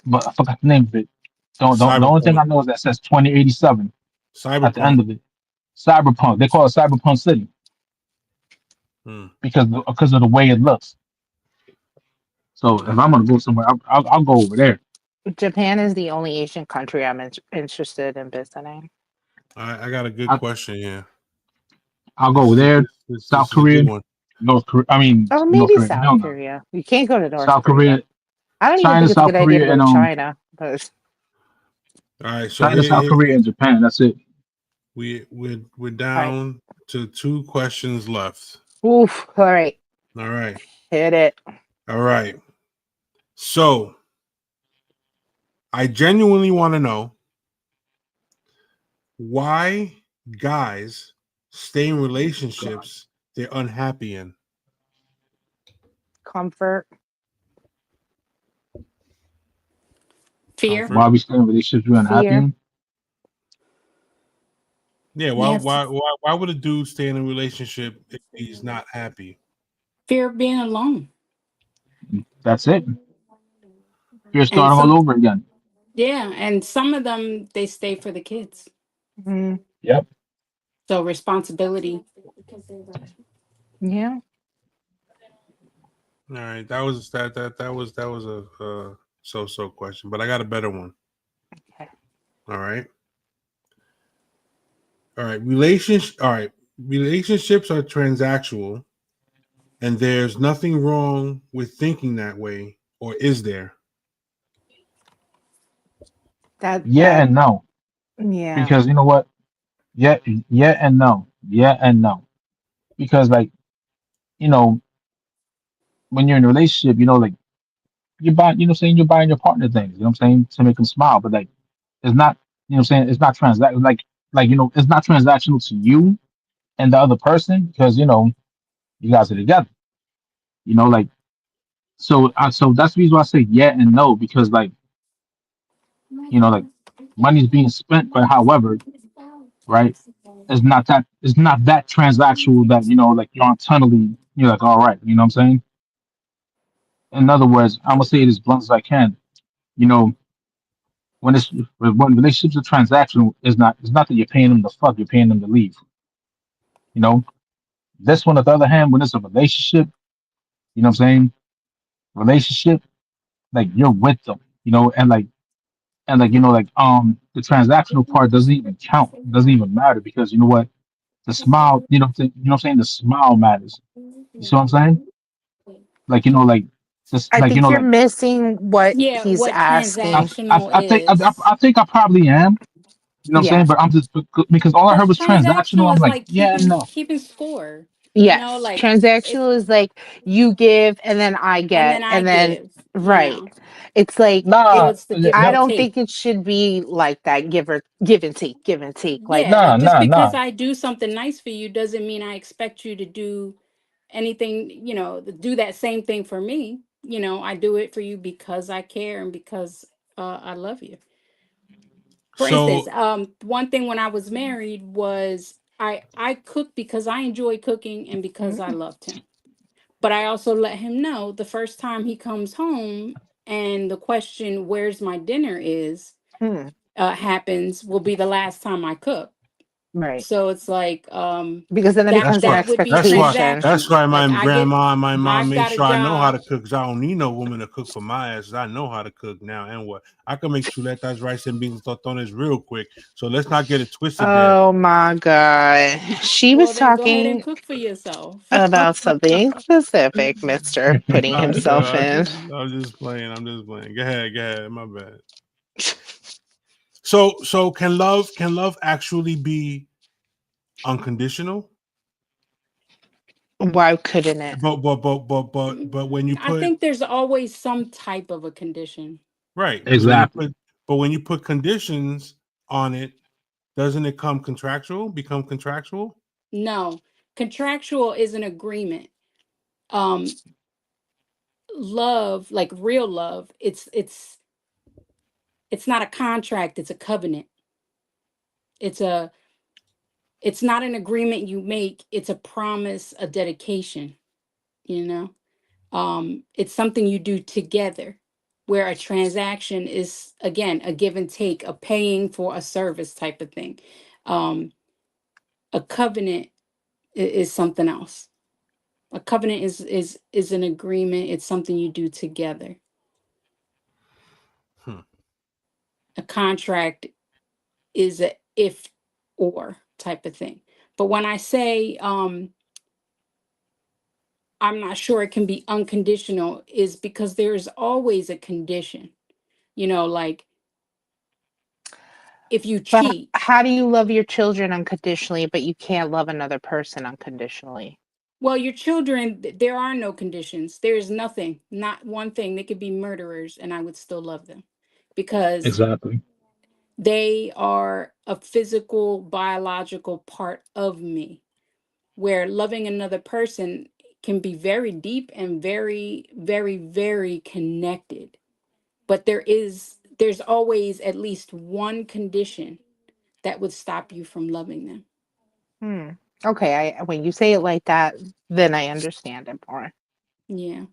but I forgot the name of it. Don't the only thing Cyberpunk. I know is that says 2087 at the Cyberpunk. end of it. Cyberpunk. They call it Cyberpunk City Hmm. because of the way it looks. So if I'm gonna go somewhere, I'll go over there. Japan is the only Asian country I'm interested in visiting. I got a good I, question here. I'll go over This is there. South this is a good Korea, one. North Korea. I mean Or North maybe Korea. South Hell no. Korea. You can't go to North South Korea. Korea, I don't even China, think it's a South good idea to Korea, go and to China. But All right, so China, South Korea, and Japan. That's it. we're all right. down to two questions left. Oof. All right. All right. Hit it. All right. So I genuinely want to know why guys stay in relationships they're unhappy in. Comfort. Fear. Comfort. Why we stay in relationships we're unhappy Fear. in? Yeah. Why Yes. why why why would a dude stay in a relationship if he's not happy? Fear of being alone. That's it. You're And starting all some, over again. yeah, and some of them they stay for the kids. Mm, Yep. So responsibility. yeah. All right. That was a so question, but I got a better one. Okay. All right. All right. Relationships are transactional, and there's nothing wrong with thinking that way, or is there? Yeah That and no. yeah. Because you know what? Yeah, yeah and no. Yeah and no. Because like, you know, when you're in a relationship, like you're buying, saying you're buying your partner things, to make them smile. But like it's not, it's not it's not transactional to you and the other person because you guys are together. Like so that's the reason why I say yeah and no, because like, like money's being spent, but however, right? It's not that transactional that like you're internally you're like, all right, you know what I'm saying? In other words, I'm gonna say it as blunt as I can. You know, when relationships are transactional, it's not that you're paying them to fuck, you're paying them to leave. You know, this one on the other hand, when it's a relationship, you know what I'm saying? Relationship, like you're with them, and like the transactional part doesn't even count, doesn't even matter because you know what? The smile, what I'm saying? The smile matters. You see what I'm saying? Like like just I like think you're like missing what Yeah, he's what I, asking. I, transactional I think is. I think I probably am. You know what I'm Yeah. saying? But I'm just because all I heard Because was transactional. transactional I'm is like, like yeah, keeping no, keeping score. Yes. Like it, Transactional is like you give and then I and then get I and then give, right. It's like So nah, it's the give I and don't take. think it should be like that. Give and take, give and take. Like Yeah, nah, like just nah, because nah. I do something nice for you doesn't mean I expect you to do anything, do that same thing for me. I do it for you because I care and because I love you. For instance, So one thing when I was married was I cooked because I enjoy cooking and because I mm, loved him. But I also let him know the first time he comes home and the question, "Where's my dinner?" is hmm, happens will be the last time I cook. Right. So it's like Because then it that becomes an that would be That's why. expectation. That's transactional. why Like my grandma and my mom I've made got a sure I know how job. to cook. Cause I don't need no woman to cook for my ass. I know how to cook now. And what I can make chuletas, rice, and beans tostones real quick. So let's not get it twisted there. Oh my God. She Well, was then go ahead and talking cook for yourself. about something specific, Mr. Putting himself in. I'm just playing. I'm just playing. Go ahead. Go ahead. My bad. So can love actually be unconditional? Why couldn't it? But when you I put think there's always some type of a condition. right, Exactly. when you put conditions on it, doesn't it become contractual? No, contractual is an agreement. Love, like real love, it's not a contract, it's a covenant. It's a it's not an agreement you make, it's a promise, a dedication, you know? It's something you do together, where a transaction is again a give and take, a paying for a service type of thing. Um, a covenant is something else. A covenant is an agreement. It's something you do together. Hmm. A contract is a if or type of thing. But when I say I'm not sure it can be unconditional, is because there's always a condition. Like if you But cheat. how do you love your children unconditionally, but you can't love another person unconditionally? Well, your children, there are no conditions. There is nothing, not one thing. They could be murderers and I would still love them because Exactly. they are a physical, biological part of me. Where loving another person can be very deep and very, very, very connected. But there's always at least one condition that would stop you from loving them. Hmm. Okay, when you say it like that, then I understand it more. Yeah.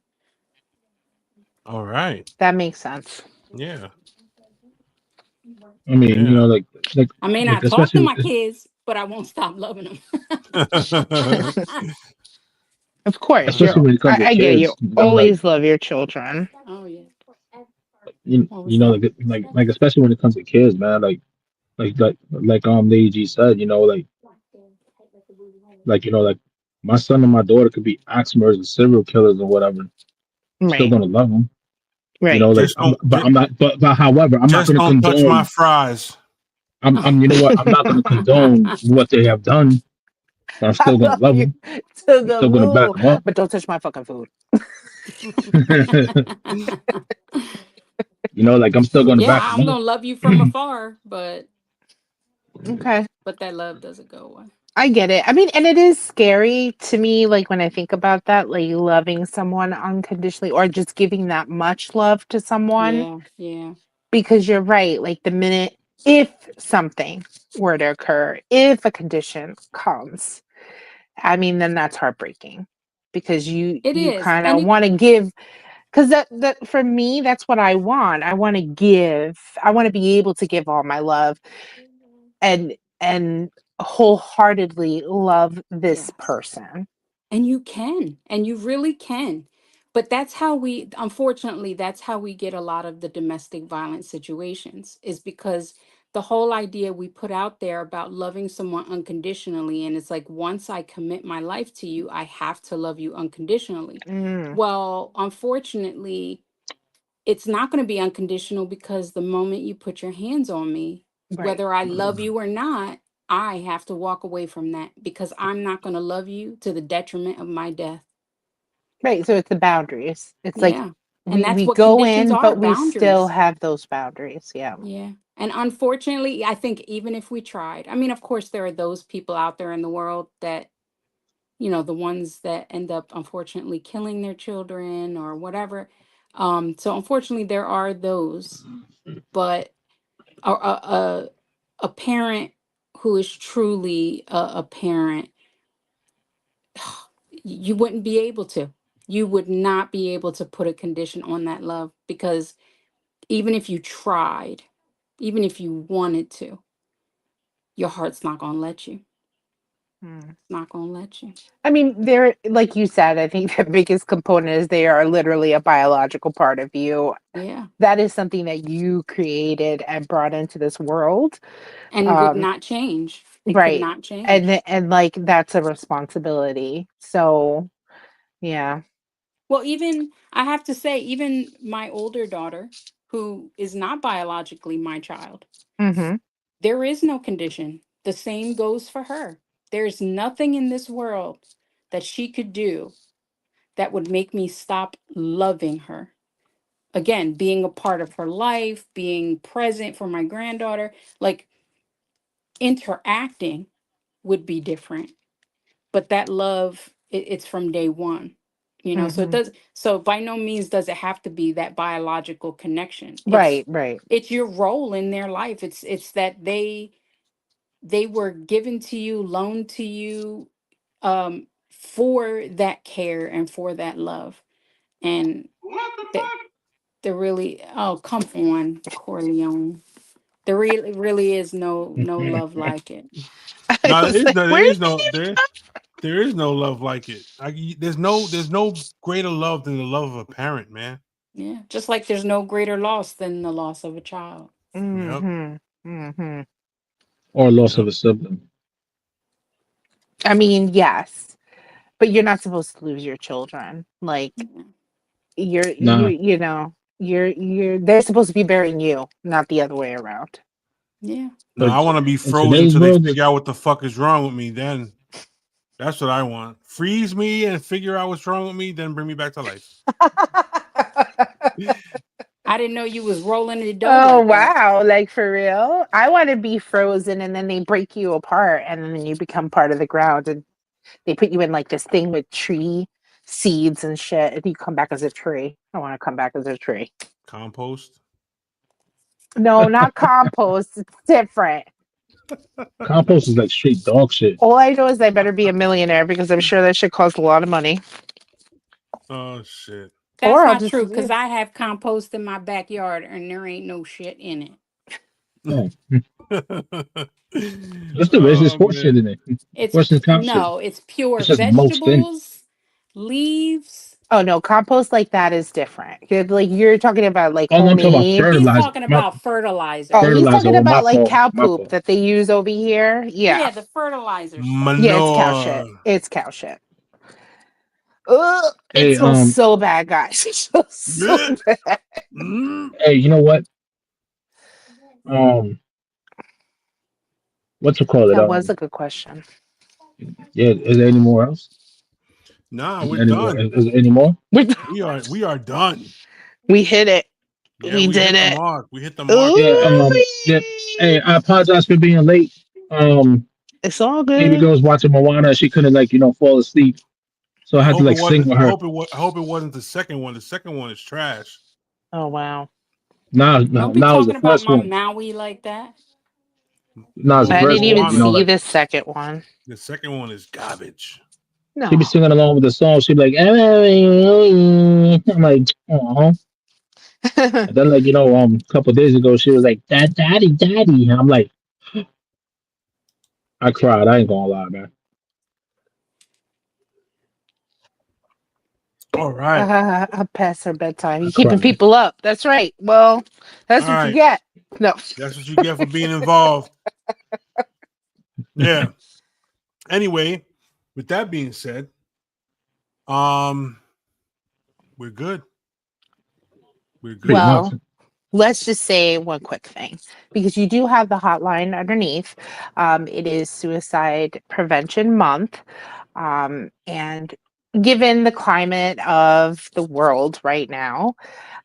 All right. That makes sense. Yeah. I mean, Yeah. I may like not talk to especially my kids, but I won't stop loving them. Of course, especially when it comes to I get you. kids, you know, like Always love your children. Oh yeah. you, What you was know, that? like especially when it comes to kids, man, Lady G said, like my son and my daughter could be axe murderers and serial killers or whatever. I'm still Right, gonna love them. right. just don't I'm not, but however, I'm not just gonna don't touch my condone. fries. You know what? I'm not gonna condone what they have done, but I'm I still gonna love love you them. to I'm the still gonna back moon, them up. but don't touch my fucking food. Like I'm still gonna Yeah, back them I'm up. gonna love you from afar, Okay. but that love doesn't go away. I get it. I mean, and it is scary to me, like when I think about that, like loving someone unconditionally or just giving that much love to someone, Yeah, yeah. because you're right. Like the minute, if something were to occur, if a condition comes, I mean, then that's heartbreaking because you It you is. kind And of it want to give, because that for me, that's what I want. I want to give. I want to be able to give all my love and wholeheartedly love this yes. person. And you can, and you really can. But that's how unfortunately, that's how we get a lot of the domestic violence situations, is because the whole idea we put out there about loving someone unconditionally, and it's like, once I commit my life to you, I have to love you unconditionally. Mm, Well, unfortunately, it's not going to be unconditional because the moment you put your hands on me, right. whether I love you or not, I have to walk away from that because I'm not going to love you to the detriment of my death. Right. So it's the boundaries. It's like Yeah. And we that's we what go conditions in, are, but we still boundaries. have those boundaries. Yeah. Yeah. And unfortunately, I think even if we tried, I mean, of course, there are those people out there in the world that, the ones that end up unfortunately killing their children or whatever. So unfortunately, there are those, but a parent who is truly a parent, you wouldn't be able to. You would not be able to put a condition on that love because even if you tried, even if you wanted to, your heart's not gonna let you. Hmm. It's not gonna let you. I mean, they're like you said, I think the biggest component is they are literally a biological part of you. Yeah. That is something that you created and brought into this world. And would not change. It could Right. not change. And like that's a responsibility. So, yeah. Well, even I have to say, even my older daughter, who is not biologically my child, Mm-hmm. there is no condition. The same goes for her. There's nothing in this world that she could do that would make me stop loving her. Again, being a part of her life, being present for my granddaughter, like interacting would be different. But that love, it's from day one. So it Mm-hmm. does. So by no means does it have to be that biological connection. Right, right. It's your role in their life. It's that they were given to you, loaned to you, for that care and for that love. And that there really, oh, come on, Corleone. There really is no love like it. I No, was like, there where is did no you there is no love like it. There's no greater love than the love of a parent, man. Yeah. Just like there's no greater loss than the loss of a child. Yep. Mm-hmm. Mm-hmm. Or loss of Yep. a sibling. I mean, yes, but you're not supposed to lose your children. Like Yeah. Nah. you're they're supposed to be burying you, not the other way around. Yeah. No, But I want to be in frozen today's until they world, figure out what the fuck is wrong with me. Then that's what I want. Freeze me and figure out what's wrong with me, then bring me back to life. I didn't know you was rolling the dough Oh like that. wow, like for real? I want to be frozen and then they break you apart and then you become part of the ground and they put you in like this thing with tree seeds and shit and you come back as a tree. I want to come back as a tree. Compost. No, not compost. It's different. compost is like straight dog shit. All I know is I better be a millionaire because I'm sure that shit costs a lot of money. Oh shit. That's Or I'll not just true because I have compost in my backyard and there ain't no shit in it. Oh, what's the racist Oh horse shit man. in it? Horse and cow shit. No, it's pure It's just mulched in. vegetables, leaves. oh no, compost like that is different. Like you're talking about like Oh no, I'm talking about homemade. He's fertilizer. talking My about Oh, fertilizer. he's fertilizer. talking Oh, my about like fault. cow My poop fault. that they use over here. Yeah. Yeah, the fertilizer stuff. Yeah, it's cow shit. Manure. It's cow shit. Ugh, it Hey, smells so bad, guys. It smells so Blech. bad. Mm. hey, you know what? Um, what's it called? It That was a good question. yeah. Is there any more else? Nah, Is we're there any more? done. Is there any more? We are done. We hit it. Yeah, We we did hit the it. mark. We hit the mark, Yeah. baby. Yeah. Hey, I apologize for being late. It's all Baby good. girl was watching Moana. She couldn't like fall asleep, so I I had to hope it like sing wasn't. with her. I hope it wasn't the second one. The second one is trash. Oh wow. Now, Don't be now is the talking about first my one. Maui like that. Now is the Oh, I the first didn't one. even You know, Moana. see like the second one. The second one is garbage. she be No. singing along with the song. She be like, I'm like, oh. And then like a couple days ago, she was like, "Dad, daddy, daddy," and I'm like, I cried. I ain't gonna lie, man. All right. Past her bedtime. I You keeping cried. people up. That's right. Well, that's All what you right. get. No. That's what you get for being involved. Yeah. Anyway, with that being said, um, we're good. We're Pretty good. much. Well, let's just say one quick thing because you do have the hotline underneath. It is Suicide Prevention Month. And given the climate of the world right now,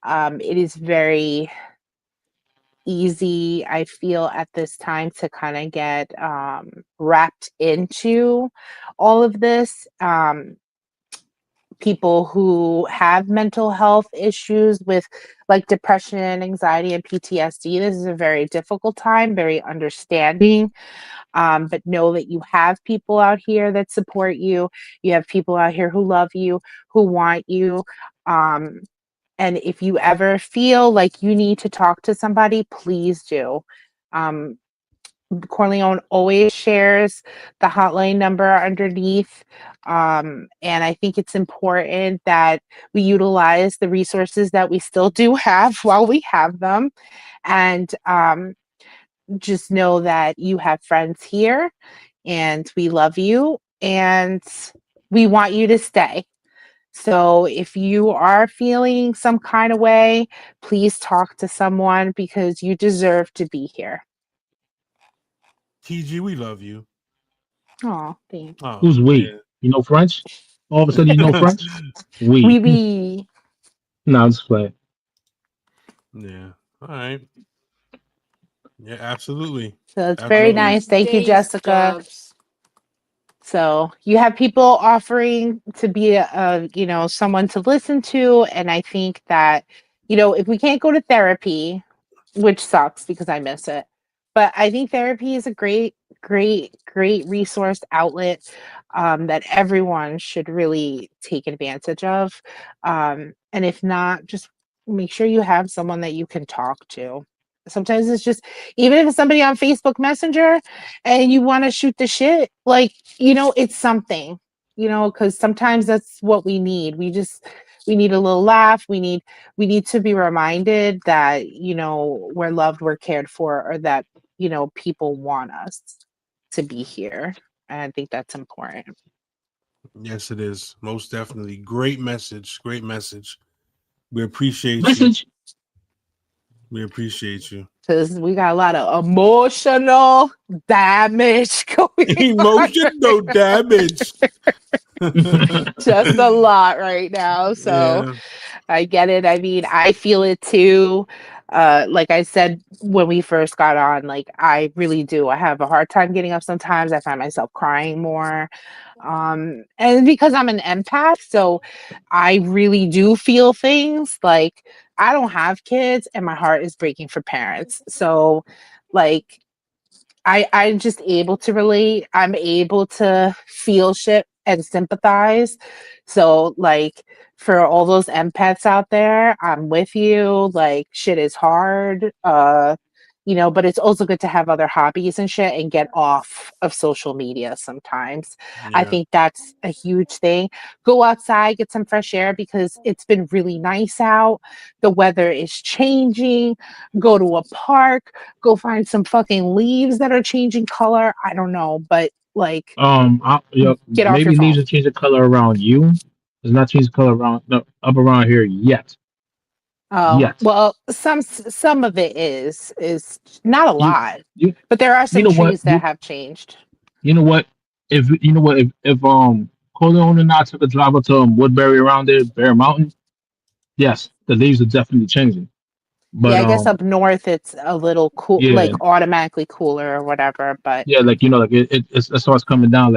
it is very easy, I feel, at this time to kind of get wrapped into all of this. People who have mental health issues with like depression, anxiety, and PTSD. This is a very difficult time, very understanding. But know that you have people out here that support you. You have people out here who love you, who want you. Um, and if you ever feel like you need to talk to somebody, please do. Um, Corleone always shares the hotline number underneath. And I think it's important that we utilize the resources that we still do have while we have them. And just know that you have friends here and we love you and we want you to stay. So if you are feeling some kind of way, please talk to someone because you deserve to be here. TG, we love you. Oh, thanks. Who's Oh, we? yeah. You know French? All of a sudden, you know French? We. We. No, it's flat. Yeah. All right. Yeah, absolutely. So it's very Absolutely. nice. Thank you, Days, Jessica. Dubs. So you have people offering to be someone to listen to. And I think that, if we can't go to therapy, which sucks because I miss it, but I think therapy is a great, great, great resource outlet that everyone should really take advantage of. And if not, just make sure you have someone that you can talk to. Sometimes it's just, even if it's somebody on Facebook Messenger and you want to shoot the shit, like, it's something, because sometimes that's what we need. We need a little laugh. We need to be reminded that, we're loved, we're cared for, or that, people want us to be here. And I think that's important. Yes, it is. Most definitely. Great message. Great message. We appreciate you. Message. We appreciate you. Because we got a lot of emotional damage going on. Emotional damage. Just a lot right now. So Yeah. I get it. I mean, I feel it too. Like I said when we first got on, like I really do. I have a hard time getting up sometimes. I find myself crying more. And because I'm an empath, so I really do feel things. Like I don't have kids and my heart is breaking for parents. So like I'm just able to relate. I'm able to feel shit and sympathize. So like for all those empaths out there, I'm with you. Like shit is hard. But it's also good to have other hobbies and shit and get off of social media sometimes. I Yeah. think that's a huge thing. Go outside, get some fresh air because it's been really nice out. The weather is changing. Go to a park, go find some fucking leaves that are changing color. I don't know, but like get off your Maybe leaves phone. will change the color around you. It's not change the color around no, up around here yet. Oh, Yet. well, some of it is not a You lot, you but there are you some know what trees that have changed. you know what if you know what if Corleone and I took a drive up to Woodbury around there, Bear Mountain, yes, the leaves are definitely changing. Yeah, But I guess up north it's a little cool, yeah, like automatically cooler or whatever, but yeah, like like it starts coming down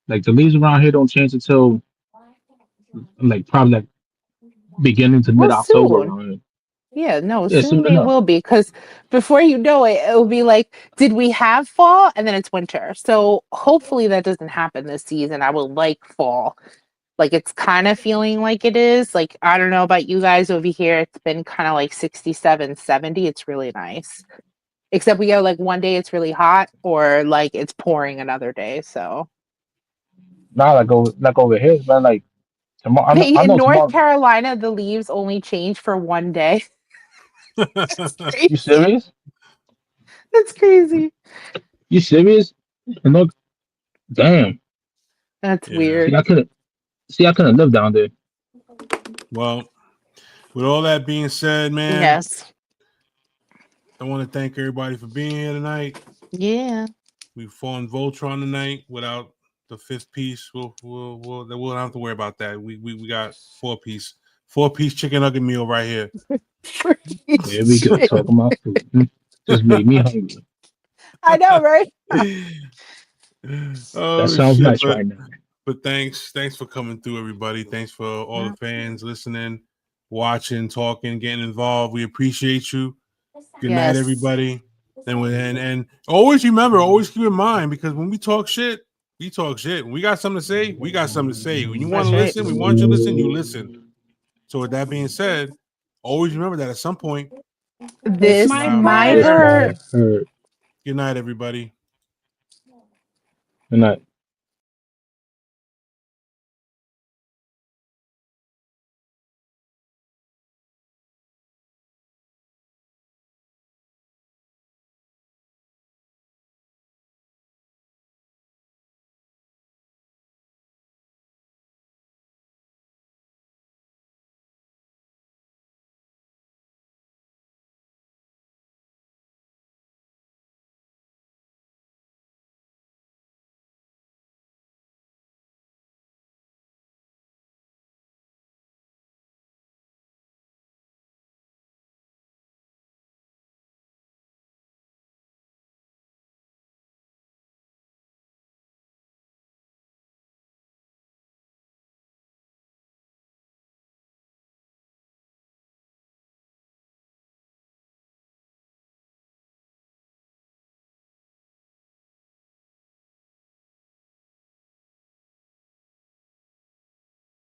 like the leaves around here don't change until like probably like beginning to well, mid October soon. around here. Yeah, no, Yeah, soon soon they enough. will be because before you know it, it'll be like, did we have fall? And then it's winter. So hopefully that doesn't happen this season. I will like fall. Like it's kind of feeling like it is. Like I don't know about you guys over here. It's been kind of like 67, 70. It's really nice. Except we go like one day it's really hot or like it's pouring another day. So Not like over here, man. Like tomorrow, I in know North tomorrow. Carolina, the leaves only change for one day. That's You crazy. serious? That's crazy. You serious? And look, damn. That's Yeah. See, weird. I couldn't live down there. Well, with all that being said, man, Yes. I want to thank everybody for being here tonight. Yeah. We fought Voltron tonight without the fifth piece. We'll have to worry about that. We got four piece chicken nugget meal right here. There we go, Shit. talking about food. Just made me hungry. I know, right? That Oh sounds shit! nice right now. But thanks for coming through, everybody. Thanks for all Yeah. the fans listening, watching, talking, getting involved. We appreciate you. Good night, Yes. everybody. And always remember, always keep in mind, because when we talk shit, we talk shit. When we got something to say, we got something to say. When you want That's to right. listen, we want you to listen, you listen. So with that being said, always remember that at some point, This This might might might This hurt. hurt. might hurt. good night, everybody. Good night.